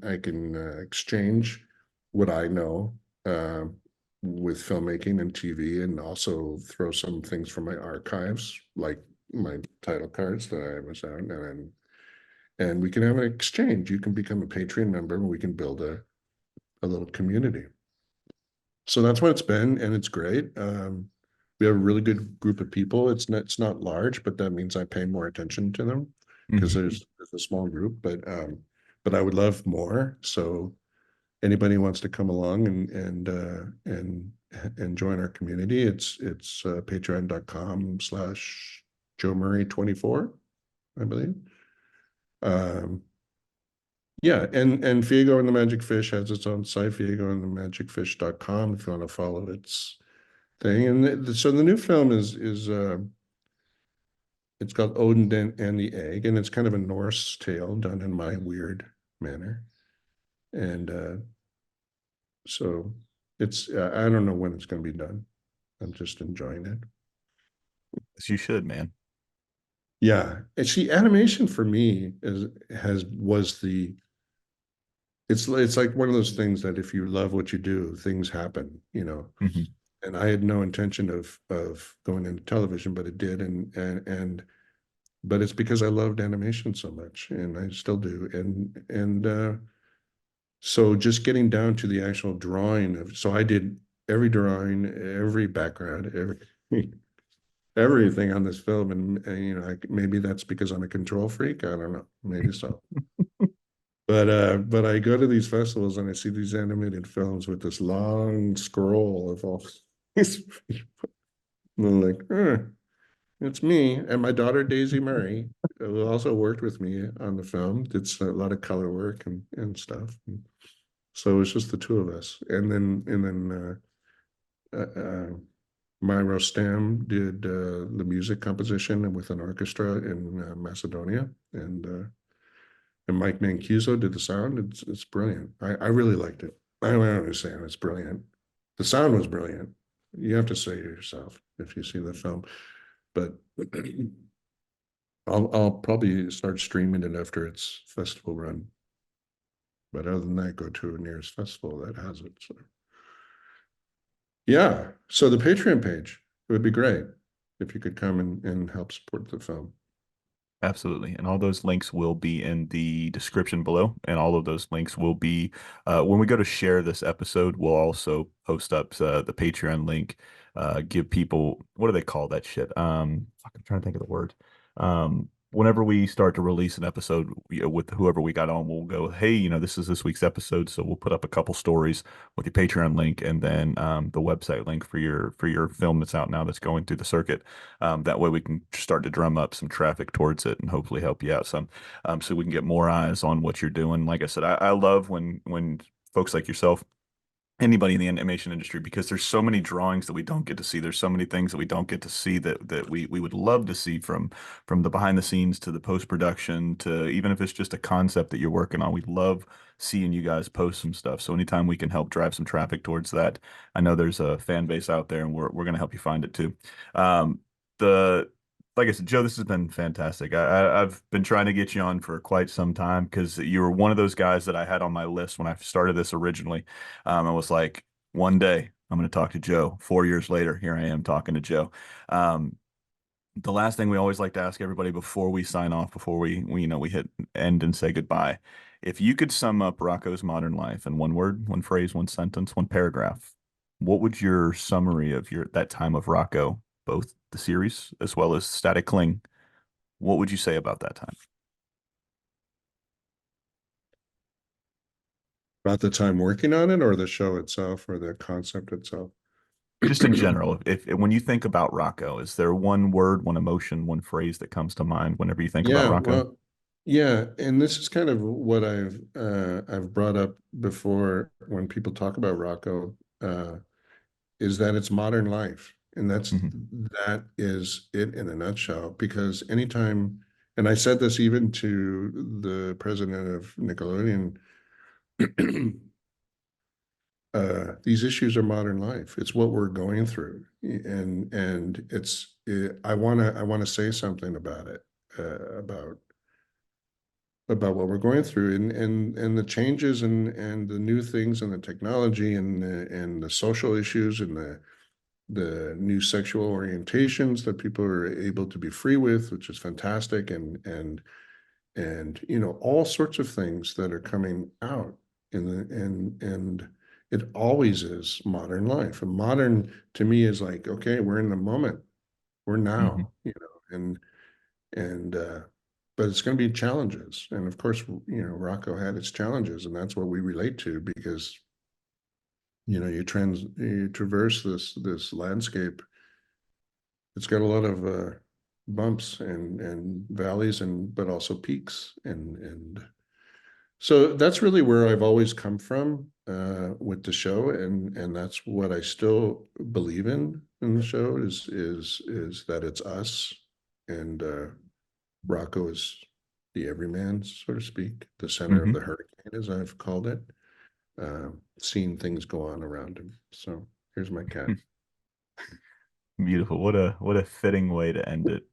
exchange what I know uh, with filmmaking and TV, and also throw some things from my archives, like my title cards that I was out, and we can have an exchange. You can become a Patreon member, and we can build a little community. So that's what it's been, and it's great. we have a really good group of people. It's not large, but that means I pay more attention to them because Hmm. there's a small group, but I would love more. So anybody who wants to come along and join our community, it's patreon.com/Joe Murray 24, I believe. Um, yeah, and Fiego and the Magic Fish has its own site, Fiego and the magicfish.com, if you want to follow its thing. And so the new film is it's called Odin and the Egg, and it's kind of a Norse tale done in my weird manner. And so it's I don't know when it's going to be done. I'm just enjoying it. As you should, man. Yeah, and see, animation for me is has was the it's like one of those things that if you love what you do, things happen, you know. Hmm. And I had no intention of going into television, but it did, and but it's because I loved animation so much, and I still do. And so just getting down to the actual drawing of, so I did every drawing, every background, everything on this film, and you know, maybe that's because I'm a control freak. I don't know, maybe so. But I go to these festivals and I see these animated films with this long scroll of all these people. And I'm like, it's me and my daughter Daisy Murray, who also worked with me on the film. Did a lot of color work and stuff. And so it was just the two of us. And then Myro Stam did the music composition with an orchestra in Macedonia, and Mike Mancuso did the sound. It's brilliant. I really liked it. I don't understand. It's brilliant. The sound was brilliant. You have to say it yourself if you see the film. But I'll probably start streaming it after its festival run. But other than that, go to a nearest festival that has it. So yeah. So the Patreon page, it would be great if you could come and help support the film. Absolutely. And all those links will be in the description below. And all of those links will be, when we go to share this episode, we'll also post up the Patreon link, give people, what do they call that shit? I'm trying to think of the word. Whenever we start to release an episode with whoever we got on, we'll go, hey, this is this week's episode. So we'll put up a couple stories with your Patreon link and then the website link for your film that's out now that's going through the circuit. That way we can start to drum up some traffic towards it and hopefully help you out some, so we can get more eyes on what you're doing. Like I said, I love when folks like yourself, anybody in the animation industry, because there's so many drawings that we don't get to see. There's so many things that we don't get to see that we would love to see from the behind the scenes to the post production to even if it's just a concept that you're working on. We love seeing you guys post some stuff. So anytime we can help drive some traffic towards that, I know there's a fan base out there, and we're gonna help you find it too. The Like I said, Joe, this has been fantastic. I've been trying to get you on for quite some time because you were one of those guys that I had on my list when I started this originally. I was like, one day I'm going to talk to Joe. 4 years later, here I am talking to Joe. Um, the last thing we always like to ask everybody before we sign off, before we hit end and say goodbye. If you could sum up Rocco's modern life in one word, one phrase, one sentence, one paragraph, what would your summary of your that time of Rocco, both the series as well as Static Cling, what would you say about that time? About the time working on it or the show itself or the concept itself. Just in general, if when you think about Rocco, is there one word, one emotion, one phrase that comes to mind whenever you think about Yeah, Rocco? well, yeah, and this is kind of what I've brought up before when people talk about Rocco, is that it's modern life. And Hmm. that is it in a nutshell. Because anytime, and I said this even to the president of Nickelodeon, these issues are modern life. It's what we're going through, and I want to say something about it, about what we're going through, and the changes and the new things and the technology and the social issues and the new sexual orientations that people are able to be free with, which is fantastic, and all sorts of things that are coming out in the and It always is modern life. And modern to me is like, okay, we're in the moment. We're Hmm. now, and but it's going to be challenges. And of course, Rocco had its challenges, and that's what we relate to because you traverse this landscape. It's got a lot of bumps and valleys, and but also peaks, and so that's really where I've always come from with the show, and that's what I still believe in the show is that it's us, and Rocco is the everyman, so to speak, the center of Hmm. the hurricane, as I've called it, seeing things go on around him. So here's my cat. Beautiful. What a fitting way to end it.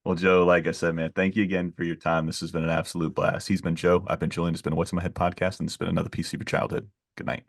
Well, Joe, like I said, man, thank you again for your time. This has been an absolute blast. He's been Joe. I've been Julian. It's been a What's in My Head podcast, and it's been another piece of your childhood. Good night.